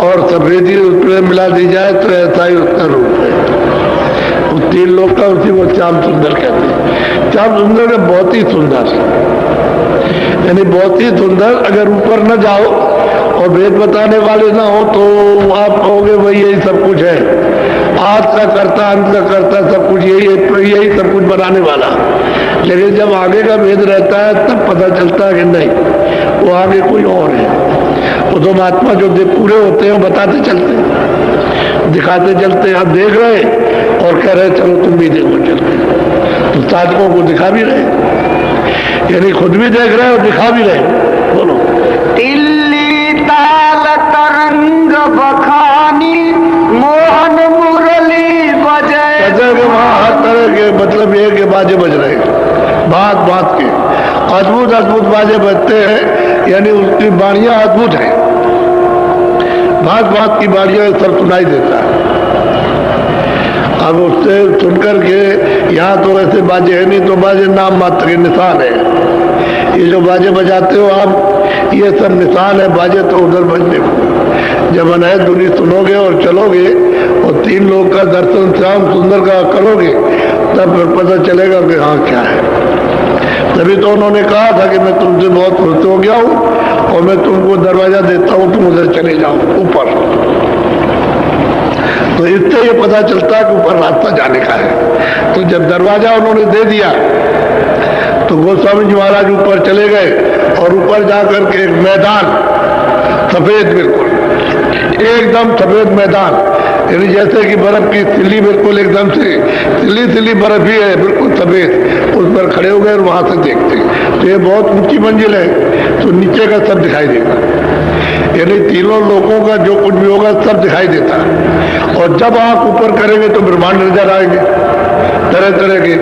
और सफेदी उसमें मिला दी जाए तो ऐसा ही उसका रूप है। उस तीन लोग का उसी को श्याम सुंदर कहते हैं। श्याम सुंदर है बहुत ही सुंदर, यानी बहुत ही सुंदर। अगर ऊपर न जाओ और वेद बताने वाले ना हो तो आप कहोगे भाई यही सब कुछ है, आज का करता अंत का करता सब कुछ यही है, यही सब कुछ बनाने वाला। लेकिन जब आगे का वेद रहता है तब पता चलता है कि नहीं, वो आगे कोई और है। वो तो महात्मा जो पूरे होते हैं बताते चलते हैं, दिखाते चलते हैं। आप देख रहे और कह रहे चलो तुम भी देखो चलते, तो साधकों को दिखा भी रहे, यानी खुद भी देख रहे और दिखा भी रहे। बोलो
तिल्ली ताल तरंग बखानी, मोहन मुरली बजे।
कहते कि वहाँ हर तरह के मतलब ये कि बाजे बज रहे, बात बात के अद्भुत अद्भुत बाजे बजते हैं, यानी उसकी बाणियां अद्भुत है, बात बात की बाणियां सब सुनाई देता है। अब उससे सुनकर के यहाँ तो वैसे बाजे है नहीं, तो बाजे नाम मात्र के निशान है। ये जो बाजे बजाते हो आप, ये सब निशान है, बाजे तो उधर बजने को। जब अनहद धुनी सुनोगे और चलोगे और तीन लोग का दर्शन श्याम सुंदर का करोगे तब फिर पता चलेगा कि हाँ क्या है। तभी तो उन्होंने कहा था कि मैं तुमसे बहुत खुश हो गया हूँ और मैं तुमको दरवाजा देता हूँ, तुम उधर चले जाओ ऊपर। तो इससे ये पता चलता है कि ऊपर रास्ता जाने का है। तो जब दरवाजा उन्होंने दे दिया तो गोस्वामी जी महाराज ऊपर चले गए और ऊपर जाकर के एक मैदान सफेद, बिल्कुल एकदम सफेद मैदान, यानी जैसे कि बर्फ की सिल्ली, बिल्कुल एकदम से सिल्ली सिल्ली बर्फ ही है, बिल्कुल सफेद। उस पर खड़े हो गए और वहां से देखते, तो ये बहुत ऊंची मंजिल है, तो नीचे का सब दिखाई देगा, यानी तीनों लोगों का जो कुछ भी होगा सब दिखाई देता है। और जब आप ऊपर करेंगे तो ब्रह्मांड नजर आएंगे तरह तरह के।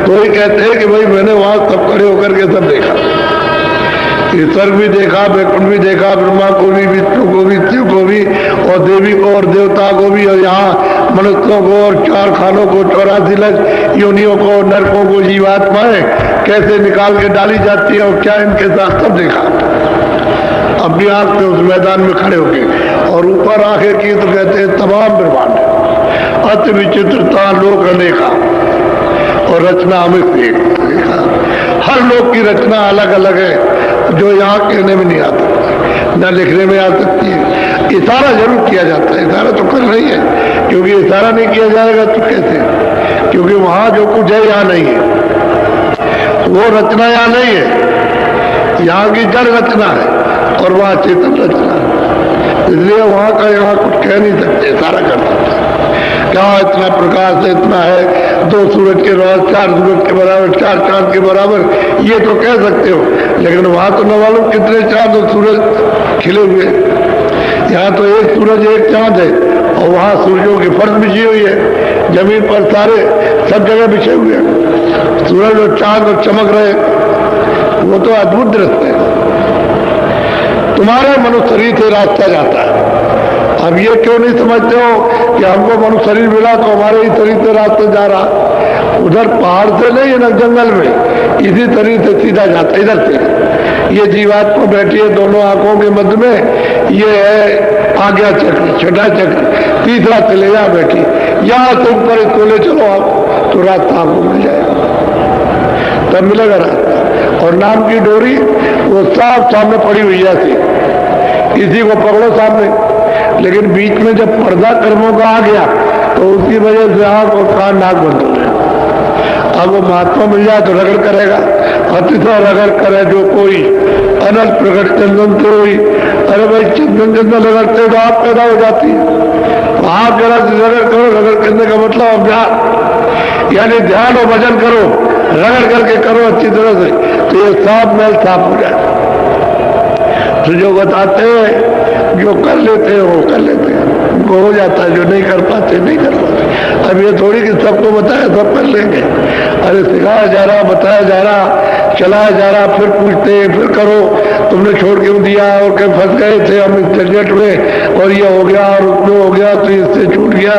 तो ये कहते हैं कि भाई मैंने वहां सब खड़े होकर के सब देखा, स्वर्ग भी देखा, वैकुंठ भी देखा, ब्रह्मा को भी, विष्णु को भी, शिव को भी, और देवी को और देवता को भी, और यहाँ मनुष्यों को और चार खानों को, 84 लाख योनियों को, नरकों को, जीवात्माएं कैसे निकाल के डाली जाती है और क्या इनके साथ सब देखा अपनी आंख से उस मैदान में खड़े होके। और ऊपर आके की तो कहते हैं तमाम ब्रह्मांड, अति विचित्रता लोक अनेका और रचना हमें देखा। हर लोक की रचना अलग अलग है जो यहाँ कहने में नहीं आता, न लिखने में आ सकती है। इशारा जरूर किया जाता है, इशारा तो करना ही है, क्योंकि इशारा नहीं किया जाएगा तो कैसे, क्योंकि वहां जो कुछ है यहाँ नहीं है, वो रचना यहाँ नहीं है, यहाँ की जड़ रचना है और वहाँ चेतन रचना है। इसलिए वहां का यहाँ कुछ कह नहीं सकते, सारा कर सकते। क्या इतना प्रकाश है, इतना है, 2 सूरज के बराबर, 4 सूरज के बराबर, 4 चांद के बराबर, ये तो कह सकते हो। लेकिन वहां तो न मालूम कितने चांद और सूरज खिले हुए। यहाँ तो एक सूरज एक चांद है, और वहां सूरजों की फर्श बिछी हुई है, जमीन पर सारे सब जगह बिछे हुए हैं, सूरज और चांद और चमक रहे। वो तो अद्भुत दृश्य है। तुम्हारे मनुष्य शरीर से रास्ता जाता है। अब ये क्यों नहीं समझते हो कि हमको मनुष्य शरीर मिला तो हमारे ही शरीर से रास्ता जा रहा? उधर पहाड़ से नहीं है ना, जंगल में, इसी शरीर से सीधा जाता है, इधर से। ये जीवात्मा बैठी है दोनों आंखों के मध्य में, ये है आज्ञा चक्र, छठा चक्र, तीसरा चले जा बैठी। यहां से ऊपर इसको ले चलो आप, तो रास्ता आपको मिल जाएगा, तब मिलेगा रास्ता। और नाम की डोरी वो साफ सामने पड़ी हुई है, इसी को पकड़ो सामने। लेकिन बीच में जब पर्दा कर्मों का आ गया तो उसकी वजह से आंख और कान नाक बंद हो गए। अब वो महात्मा मिल जाए तो रगड़ करेगा, अतिशय रगड़ करे जो कोई अनल प्रकट चंदन से हुई। अरे भाई चंदन चंदन रगड़ते तो आप पैदा हो जाती है। आप जरा रगड़ करो, रगड़ करने का मतलब अभ्यास, यानी ध्यान और भजन करो, रगड़ करके करो अच्छी तरह से, तो ये साफ मैल साफ हो जाए। तो जो बताते हैं, जो कर लेते हैं वो कर लेते हैं, उनको हो जाता है, जो नहीं कर पाते नहीं कर पाते। अब ये थोड़ी कि सबको बताया सब कर लेंगे। अरे सिखाया जा रहा, बताया जा रहा, चलाया जा रहा, फिर पूछते हैं, फिर करो, तुमने छोड़ क्यों दिया, और कहीं फंस गए थे हम इस झंझट में, और ये हो गया और उसमें हो गया, तो इससे छूट गया।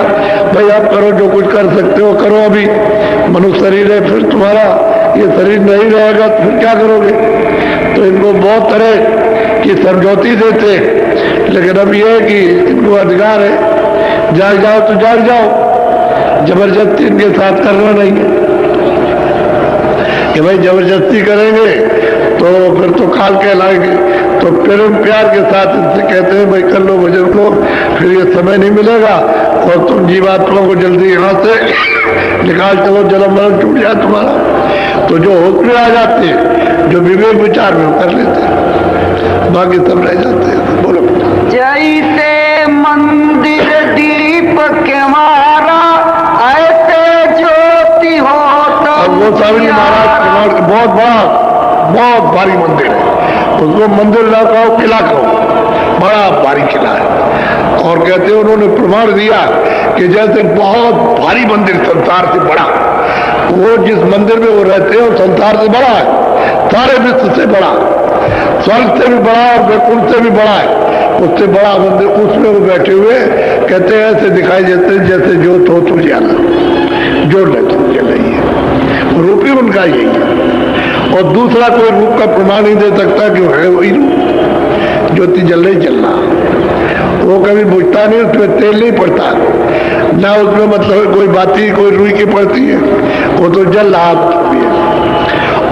भाई आप करो, जो कुछ कर सकते हो करो। अभी मनुष्य शरीर है, फिर तुम्हारा ये शरीर नहीं रहेगा तो फिर क्या करोगे? तो इनको बहुत तरह की समझौती देते, लेकिन अब यह है कि इनको अधिकार है, जाग जाओ तो जाग जाओ, जबरदस्ती इनके साथ करना नहीं है कि भाई जबरदस्ती करेंगे तो फिर तो काल कहलाएंगे। तो प्रेम प्यार के साथ इनसे कहते हैं भाई कर लो, भजन लो, फिर ये समय नहीं मिलेगा और तुम जीवात्मा को जल्दी यहाँ से निकाल चलो, जन्म मरण टूट जाए तुम्हारा। तो जो होश में आ जाते हैं, जो विवेक विचार में कर लेते हैं, बाकी सब रह जाते हैं। बोलो।
जैसे मंदिर दीप के मारा, ऐसे ज्योति हो तो।
अब वो स्वामी महाराज बहुत बड़ा, बहुत भारी मंदिर है, उसको मंदिर ना कहो, किला कहो, बड़ा भारी किला है। और कहते हैं उन्होंने प्रमाण दिया कि जैसे बहुत भारी मंदिर संसार से बड़ा, वो जिस मंदिर में वो रहते हैं वो संसार से बड़ा है, सारे विश्व से बड़ा, स्वर्ग से भी बड़ा और वैकुंठ से भी बड़ा है, उससे बड़ा मंदिर। उसमें वो बैठे हुए कहते हैं ऐसे दिखाई देते जैसे ज्योत हो तो जाना, जो जल रही है, रूप ही उनका यही है। और दूसरा कोई रूप का प्रमाण नहीं दे सकता कि है वही रूप, ज्योति जल रही चलना। वो कभी बुझता नहीं, उसमें तेल नहीं पड़ता, ना उसमें मतलब कोई बाती कोई रुई की पड़ती है, वो तो जल रहा है।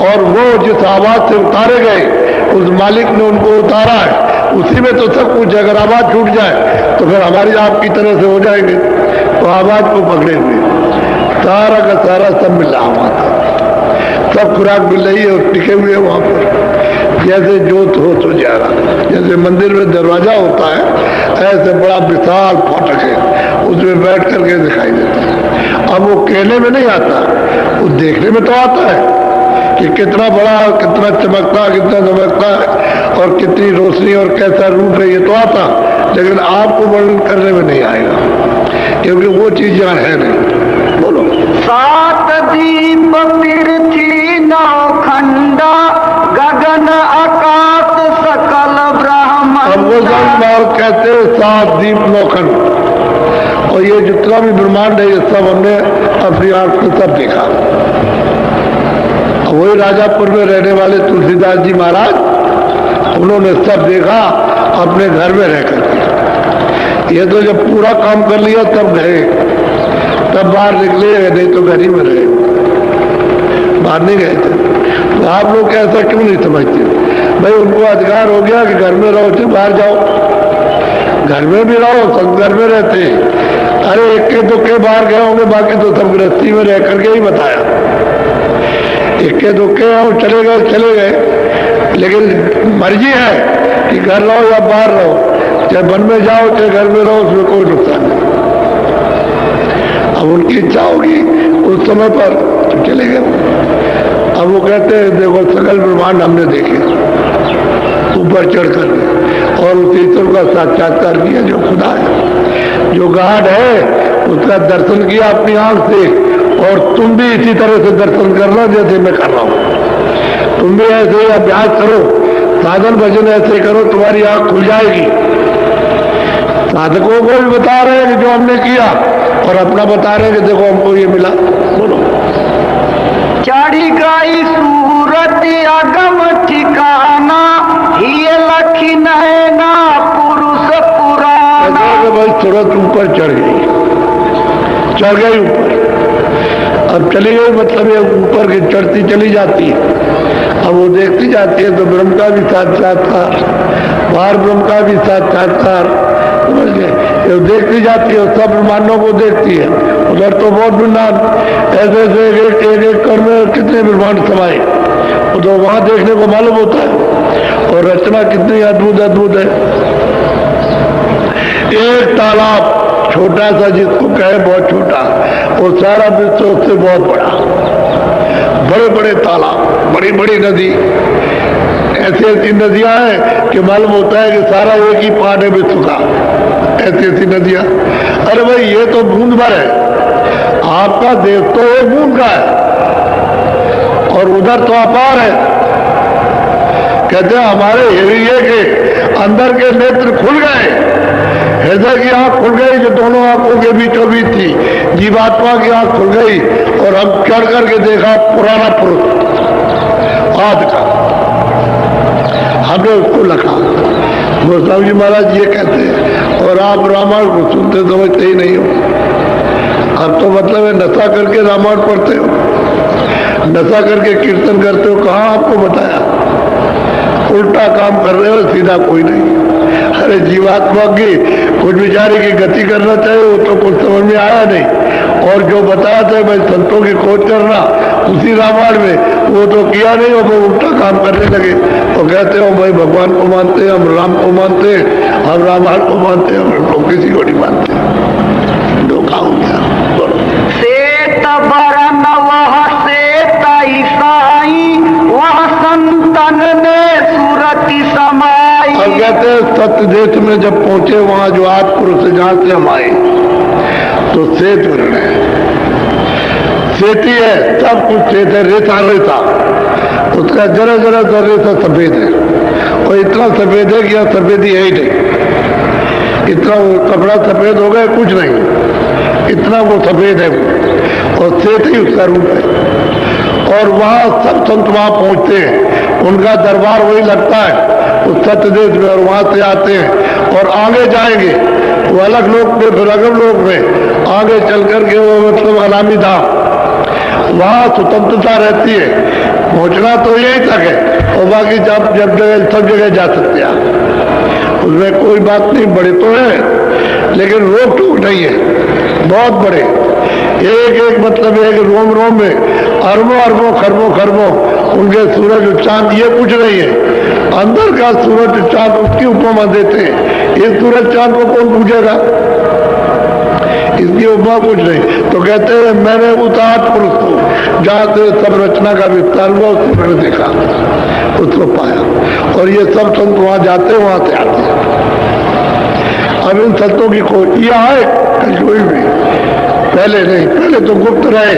और वो जिस आवाज से उतारे गए, उस मालिक ने उनको उतारा है, उसी में तो सब कुछ। अगर आवाज छूट जाए तो फिर हमारी आपकी तरह से हो जाएंगे। तो आवाज को पकड़े हुए सारा का सारा सब मिल रहा, वहां सब खुराक मिल रही है और टिके हुए वहां पर, जैसे जोत हो तो जा रहा। जैसे मंदिर में दरवाजा होता है, ऐसे बड़ा विशाल फाटक है, उसमें बैठ करके दिखाई देता है। अब वो कहने में नहीं आता, वो देखने में तो आता है कि कितना बड़ा, कितना चमकता, कितना चमकता है, और कितनी रोशनी और कैसा रूप है, ये तो आता, लेकिन आपको वर्णन करने में नहीं आएगा, क्योंकि वो चीज यहाँ है नहीं। बोलो।
7 दीप पृथ्वी नौखंडा, गगन आकाश सकल ब्रह्मांड।
अब वो बार कहते हैं 7 दीप नौखंड, और ये जितना भी ब्रह्मांड है ये सब हमने अपनी आंख से सब देखा। वही राजापुर में रहने वाले तुलसीदास जी महाराज, उन्होंने सब देखा अपने घर में रह करके। ये तो जब पूरा काम कर लिया तब गए, तब बाहर निकले, नहीं तो घर ही में रहे, बाहर नहीं गए थे। तो आप लोग ऐसा क्यों नहीं समझते? भाई उनको अधिकार हो गया कि घर में रहो, तो बाहर जाओ, घर में भी रहो, सब घर में रहते हैं। अरे इक्के दुक्के बाहर गए होंगे, बाकी तो सब गृहस्थी में रह करके ही बताया। इक्के दुक्के और चले गए, लेकिन मर्जी है कि घर रहो या बाहर रहो। चाहे वन में जाओ चाहे घर में रहो, उसमें कोई नुकसान नहीं। अब उनकी इच्छा होगी उस समय पर तो चले गए। अब वो कहते हैं देखो सकल ब्रह्मांड हमने देखे ऊपर चढ़कर, और उस ईश्वर का साक्षात्कार किया जो खुदा है, जो गॉड है, उसका दर्शन किया अपनी आंख से। और तुम भी इसी तरह से दर्शन करना जैसे मैं कर रहा हूं। तुम भी ऐसे अभ्यास करो, साधन भजन ऐसे करो, तुम्हारी आंख खुल जाएगी। साधकों को भी बता रहे हैं कि जो हमने किया, और अपना बता रहे हैं कि देखो हमको ये मिला। बोलो।
चढ़ी गई सूरत अगम ठिकाना, ये लखी नैना पुरुष पुराना।
भाई सूरत ऊपर चढ़ गई ऊपर। अब चली गई मतलब ये ऊपर की चढ़ती चली जाती है। अब वो देखती जाती है तो ब्रह्म का भी साक्षात्कार, बाहर ब्रह्म का भी साक्षात्कार, समझ गए। ये देखती जाती है, सब ब्रह्मांडों को देखती है। उधर तो बहुत ब्रह्मांड ऐसे एक एक कर में कितने ब्रह्मांड समाये, वो तो वहां देखने को मालूम होता है। और रचना कितनी अद्भुत अद्भुत है। एक तालाब छोटा सा जिसको कहे बहुत छोटा, वो सारा विश्व उससे बहुत बड़ा। बड़े बड़े तालाब, बड़ी बड़ी नदी, ऐसी ऐसी नदियां हैं कि मालूम होता है कि सारा एक ही पार्ट है विश्व का। ऐसी ऐसी नदियां, अरे भाई ये तो बूंद भर है, आपका देश तो एक बूंद का है, और उधर तो अपार है। कहते हैं हमारे हृदय के अंदर के नेत्र खुल गए, हृदय की आंख खुल गई जो दोनों आंखों के बीचों बीच थी, जीवात्मा की आंख खुल गई, और हम चढ़ करके देखा पुराना पुरुष आदि का, हमने उसको लिखा। गोस्वामी जी महाराज ये कहते हैं, और आप रामायण को सुनते समझते ही नहीं हो। अब तो मतलब है नशा करके रामायण पढ़ते हो, नशा करके कीर्तन करते हो। कहाँ आपको बताया, उल्टा काम कर रहे हो, सीधा कोई नहीं। अरे जीवात्मा की कुछ विचारी की गति करना चाहिए, वो तो कुछ समझ में आया नहीं। और जो बताया था भाई संतों की खोज करना उसी रामायण में, वो तो किया नहीं, और वो उल्टा काम करने लगे। तो कहते हो भाई भगवान को मानते हैं, हम राम को मानते हैं, हम रामायण को मानते हैं, हम लोग किसी को नहीं मानते। धोखा हो गया।
श्वेत बरन वह श्वेत ईसाई, वह संतन ने सूरति समाई।
अब कहते हैं सत्य देश में जब पहुंचे, वहां जो आद पुरुष जहां से हम आए, तो श्वेत वर्ण है, श्वेती है, सब कुछ श्वेत है, रेता रेता, उसका जरा जरा सा रेता सफेद है, और इतना सफेद है कि यह सफेदी है ही नहीं। इतना वो कपड़ा सफेद हो गया कुछ नहीं, इतना वो सफेद है, और श्वेत ही उसका रूप है। और वहां सब संत वहां पहुंचते हैं, उनका दरबार वही लगता है उस सत्य देश में, और वहां से आते हैं और आगे जाएंगे वो अलग लोक में, फिर अगम लोक में आगे चल करके वो मतलब अनामी धाम, वहां स्वतंत्रता रहती है। पहुंचना तो यही तक है, और बाकी जब जगह सब जगह जा सकते हैं, उसमें कोई बात नहीं। बड़े तो है लेकिन रोक टोक नहीं है, बहुत बड़े। एक एक मतलब एक रोम रोम में अरबों अरबों खरबों खरबों उनके सूरज चांद, ये कुछ नहीं है। अंदर का सूरज चांद उसकी उपमा देते हैं, इस सूरज चांद को कौन पूछेगा, इसकी उपमा कुछ नहीं। तो कहते हैं मैंने उतार पुरुष को जहां से सब रचना का विस्तार हुआ उसको मैंने देखा, उसको पाया। और ये सब संत वहां जाते हैं, वहां से आते हैं। अब इन संतों की खोज ये आए कलयुग में, पहले नहीं, पहले तो गुप्त रहे।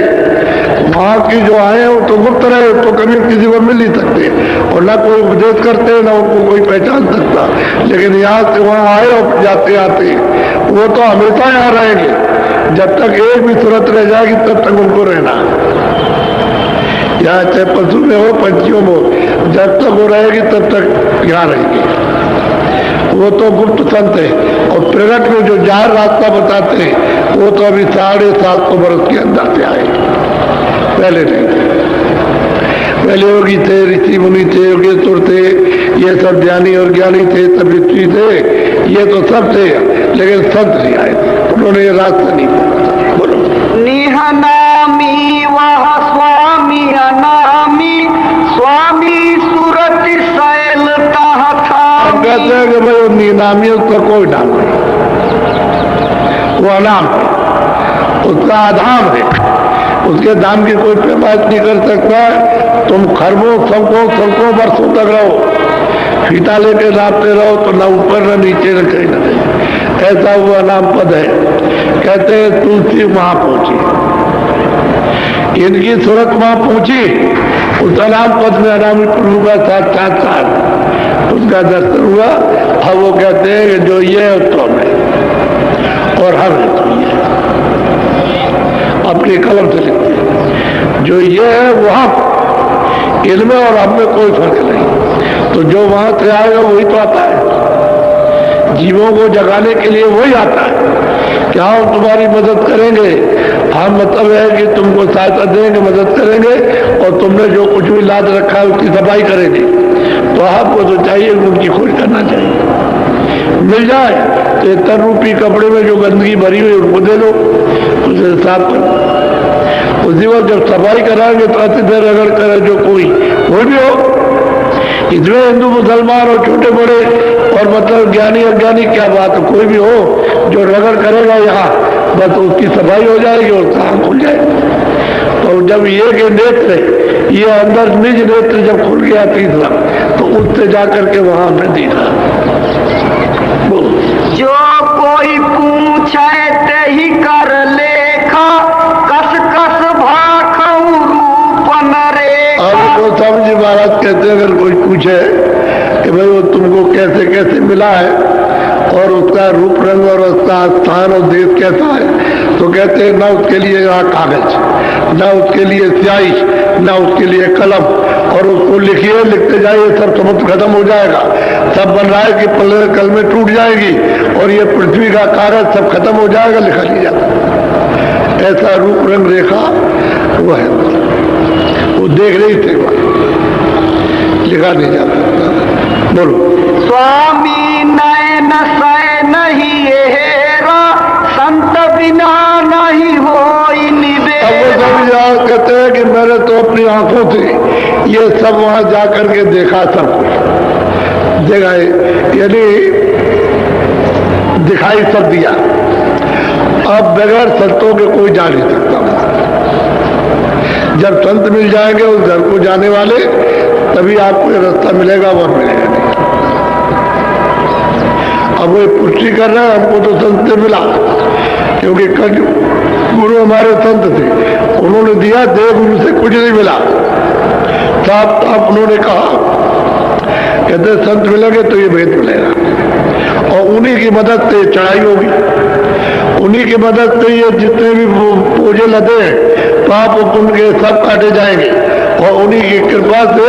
वहां की जो आए वो तो गुप्त रहे, तो कभी किसी को मिल नहीं सकते, और ना कोई उपदेश करते, ना उनको कोई पहचान सकता। लेकिन यहाँ से वहां आए और जाते आते वो तो हमेशा यहाँ रहेंगे, जब तक एक भी सूरत रह जाएगी तब तक उनको रहना। यहाँ चाहे पशु में हो पंछियों में हो, जब तक वो रहेगी तब तक यहाँ रहेगी। वो तो गुप्त संत है, और प्रगट में जो जाहिर रास्ता बताते हैं वो तो अभी 750 वर्ष के अंदर से आए, पहले नहीं। पहले योगी थे, ऋषि मुनि थे, योगेश्वर थे, ये सब ज्ञानी और ज्ञानी थे, सब ऋषि थे, ये तो सब थे, लेकिन संत नहीं आए थे, उन्होंने ये रास्ता नहीं बोला। बोलो।
निहनामी वह स्वामी अनामी, स्वामी सूरत शैल तह
कहते हैं कि भाई नीनामी है, उसका कोई नाम नहीं, वो अनाम है, उसका आधाम है, उसके दाम की कोई पैमाइश नहीं कर सकता। तुम खरबों सौ वर्षों तक रहो, फीता लेके नापते रहो तो न ऊपर न नीचे न कहीं न कहीं, ऐसा वो अनाम पद है। कहते हैं तुलसी वहां पहुंची, इनकी सूरत वहां पहुंची, उस अनाम पद में अनामी प्रभु का साक्षात्कार, उसका दर्शन हुआ। अब वो कहते हैं कि जो ये है तो मैं और हम है तो ये, अपनी कलम से लिखते हैं, जो ये है वो हम, इनमें और हम में कोई फर्क नहीं। तो जो वहां से आएगा वही तो आता है, जीवों को जगाने के लिए वही आता है। क्या हम तुम्हारी मदद करेंगे, हम मतलब है कि तुमको सहायता देंगे, मदद करेंगे, और तुमने जो कुछ भी लाद रखा है उसकी सफाई करेंगे। तो आपको तो चाहिए उनकी खोज करना चाहिए, मिल जाए तो एक तन रूपी कपड़े में जो गंदगी भरी हुई उनको दे लो, उसे साफ कर। उसी वक्त जब सफाई कराएंगे तो अति देर रगड़ करे जो कोई भी हो, इसमें हिंदू मुसलमान और छोटे बड़े और मतलब ज्ञानी अज्ञानी क्या बात है, कोई भी हो जो रगड़ करेगा यहाँ, बस उसकी सफाई हो जाएगी और काम खुल जाएगा। तो जब ये के नेत्र, ये अंदर निज नेत्र जब खुल गया तीसरा, तो उससे जाकर के वहां हमने देखा।
जो कोई पूछे ते ही कर लेखा, कस कस भाखऊ रूपन रेखा।
अब तो समझ महाराज कहते हैं, अगर कोई पूछे कि भाई वो तुमको कैसे कैसे मिला है और उसका रूप रंग और उसका स्थान और देश कैसा है, तो कहते हैं ना उसके लिए यहाँ कागज, ना उसके लिए स्याही, ना उसके लिए कलम, और उसको लिखिए, लिखते जाइए, सब समझ खत्म हो जाएगा। सब बन रहा है कि पल्ले कल में टूट जाएगी और ये पृथ्वी का कागज सब खत्म हो जाएगा, लिखा नहीं जाता। ऐसा रूप रंग रेखा वो है, वो देख रही थे, लिखा नहीं जा सकता। बोलो।
स्वामी नयन सै नहीं हेरा, संत बिना नहीं होई निबेरा।
अब वो सब याद कहते हैं कि मैंने तो अपनी आंखों से ये सब वहां जाकर के देखा, सब कुछ देखा, यानी दिखाई सब दिया। अब बगैर संतों के कोई जा नहीं सकता। जब संत मिल जाएंगे उस घर को जाने वाले, तभी आपको ये रास्ता मिलेगा, और मिलेगा नहीं। अब वो पुष्टि कर रहे हैं, हमको तो संत से मिला, क्योंकि कल गुरु हमारे संत थे, उन्होंने दिया, देव गुरु से कुछ नहीं मिला। साफ साफ उन्होंने कहा, कहते संत मिलेंगे तो ये भेद मिलेगा, और उन्हीं की मदद से चढ़ाई होगी, उन्हीं की मदद से ये जितने भी पूजे लदे पाप पुण्य के सब काटे जाएंगे, और उन्हीं की कृपा से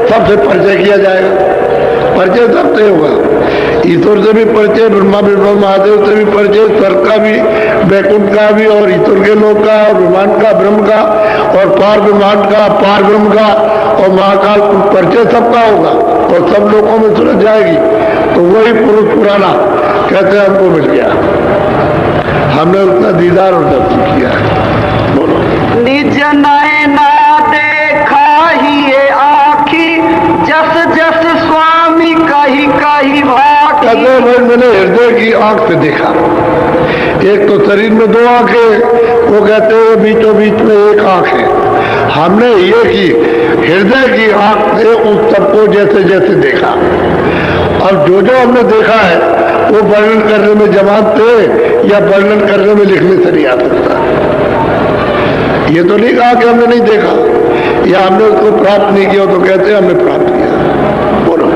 सबसे परिचय किया जाएगा। परिचय सबसे होगा, ईश्वर से भी परिचय, ब्रह्मा विष्णु महादेव से भी परिचय, स्वर्ग का भी, वैकुंठ का भी, और ईश्वर के लोक का, और ब्रह्मांड का, ब्रह्म का, और पार ब्रह्मांड का, पार ब्रह्म का, और महाकाल परिचय सबका होगा, और सब लोगों में सुलझ जाएगी। तो वही पुरुष पुराना कहते हैं हमको मिल गया, हमने उसका दीदार और दर्शन किया। बोलो।
निज नयना देखा ही ये आखी, जस जस स्वामी कही कही भाखी।
कहते हैं भाई मैंने हृदय की आंख से देखा, एक तो शरीर में दो आंखें, वो कहते हैं बीचों बीच में एक आंख है। हमने ये की हृदय की आंख से उस सबको जैसे जैसे देखा। अब जो जो हमने देखा है वो वर्णन करने में जमात थे या वर्णन करने में लिखने से नहीं आ सकता। ये तो नहीं कहा कि हमने नहीं देखा या हमने उसको प्राप्त नहीं किया, तो कहते हैं हमने प्राप्त किया। बोलो।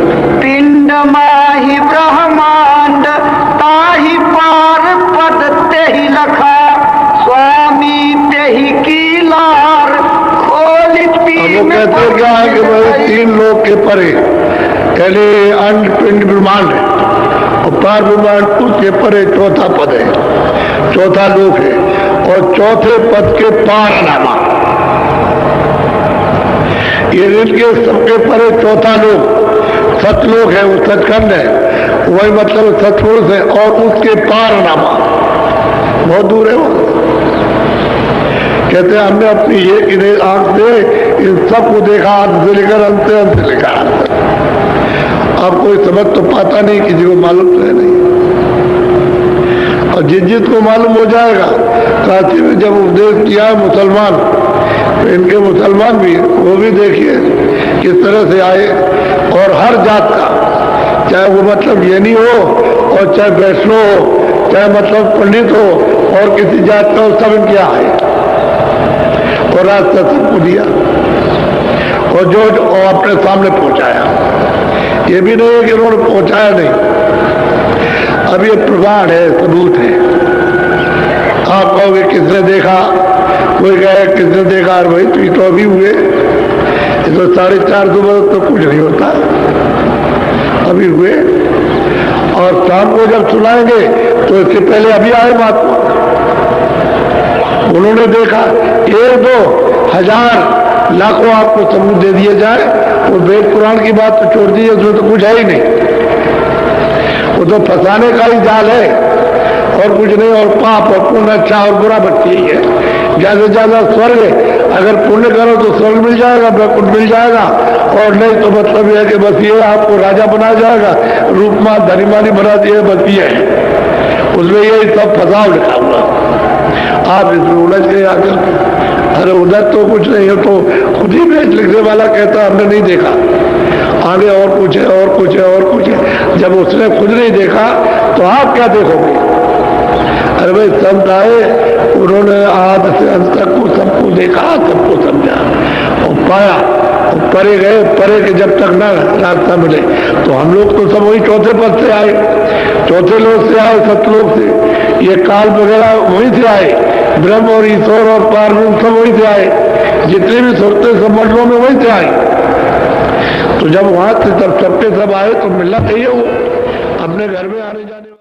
पिंड माही ब्रह्मांड ताही पार पद ते ही लखा, स्वामी ते ही की लार खोली तीन।
वो कहते हैं क्या है कि भाई 3 लोक के परे, यानी अंड पिंड ब्रह्मांड है, और पार ब्रह्मांड उसके परे चौथा पद है, चौथा लोक है, और चौथे पद के पार नामा, ये इनके सबके परे चौथा लोक सतलोक है, वो सचखंड है, वही मतलब सतपुरुष है, और उसके पार नामा बहुत दूर है वो। कहते हैं हमने अपनी एक आंख से इन सबको देखा, अंत से लेकर अंत से लेकर, अब कोई समझ तो पाता नहीं, किसी को मालूम तो है नहीं। और जिस को मालूम हो जाएगा, काशी में जब उपदेश किया है मुसलमान, तो इनके मुसलमान भी, वो भी देखिए किस तरह से आए। और हर जात का, चाहे वो मतलब जैनी हो और चाहे वैष्णव हो, चाहे मतलब पंडित हो और किसी जात का हो, सब इनके आए और रास्ता सबको दिया और जो अपने सामने पहुंचाया। ये भी नहीं है कि उन्होंने पहुंचाया नहीं, अब ये प्रमाण है, सबूत है। आप कहोगे किसने देखा, कोई कहे किसने देखा, और भाई तो अभी हुए, ये तो 450 बरस तो कुछ नहीं होता, अभी हुए। और शाम को जब सुनाएंगे तो इससे पहले अभी आए महात्मा, उन्होंने देखा। 1, 2, 1000, लाखों आपको सबूत दे दिए जाए, वो वेद पुराण की बात तो छोड़ दीजिए, उसमें तो कुछ है ही नहीं, वो तो फंसाने का ही जाल है और कुछ नहीं। और पाप और पुण्य, अच्छा और बुरा बच्ची ही है। ज्यादा से ज्यादा स्वर्ग है, अगर पुण्य करो तो स्वर्ग मिल जाएगा, वैकुंठ मिल जाएगा, और नहीं तो मतलब यह है कि बस ये आपको राजा बनाया जाएगा, रूपमान धनीमानी बना दिए, बस ये है, उसमें यही सब फसाव लिखा हुआ। आप इसमें उलझ गए आकर। अरे उधर तो कुछ नहीं है, तो खुद ही भेज लिखने वाला कहता हमने नहीं देखा, आगे और कुछ है और कुछ है और कुछ है। जब उसने खुद नहीं देखा तो आप क्या देखोगे? अरे भाई संत आए, उन्होंने आद से अंत तक को सबको देखा, सबको समझा और पाया, और परे गए, परे के जब तक ना रास्ता मिले। तो हम लोग तो सब वही चौथे पद से आए, चौथे लोग से आए, सतलोक से। ये काल वगैरह वहीं से आए, ब्रह्म और ईश्वर और पारब्रह्म सब वहीं से आए, जितने भी सुरते सब मंडलों में वहीं से आए। तो जब वहां से तब सबके सब आए तो मिलना चाहिए वो अपने घर में आने जाने।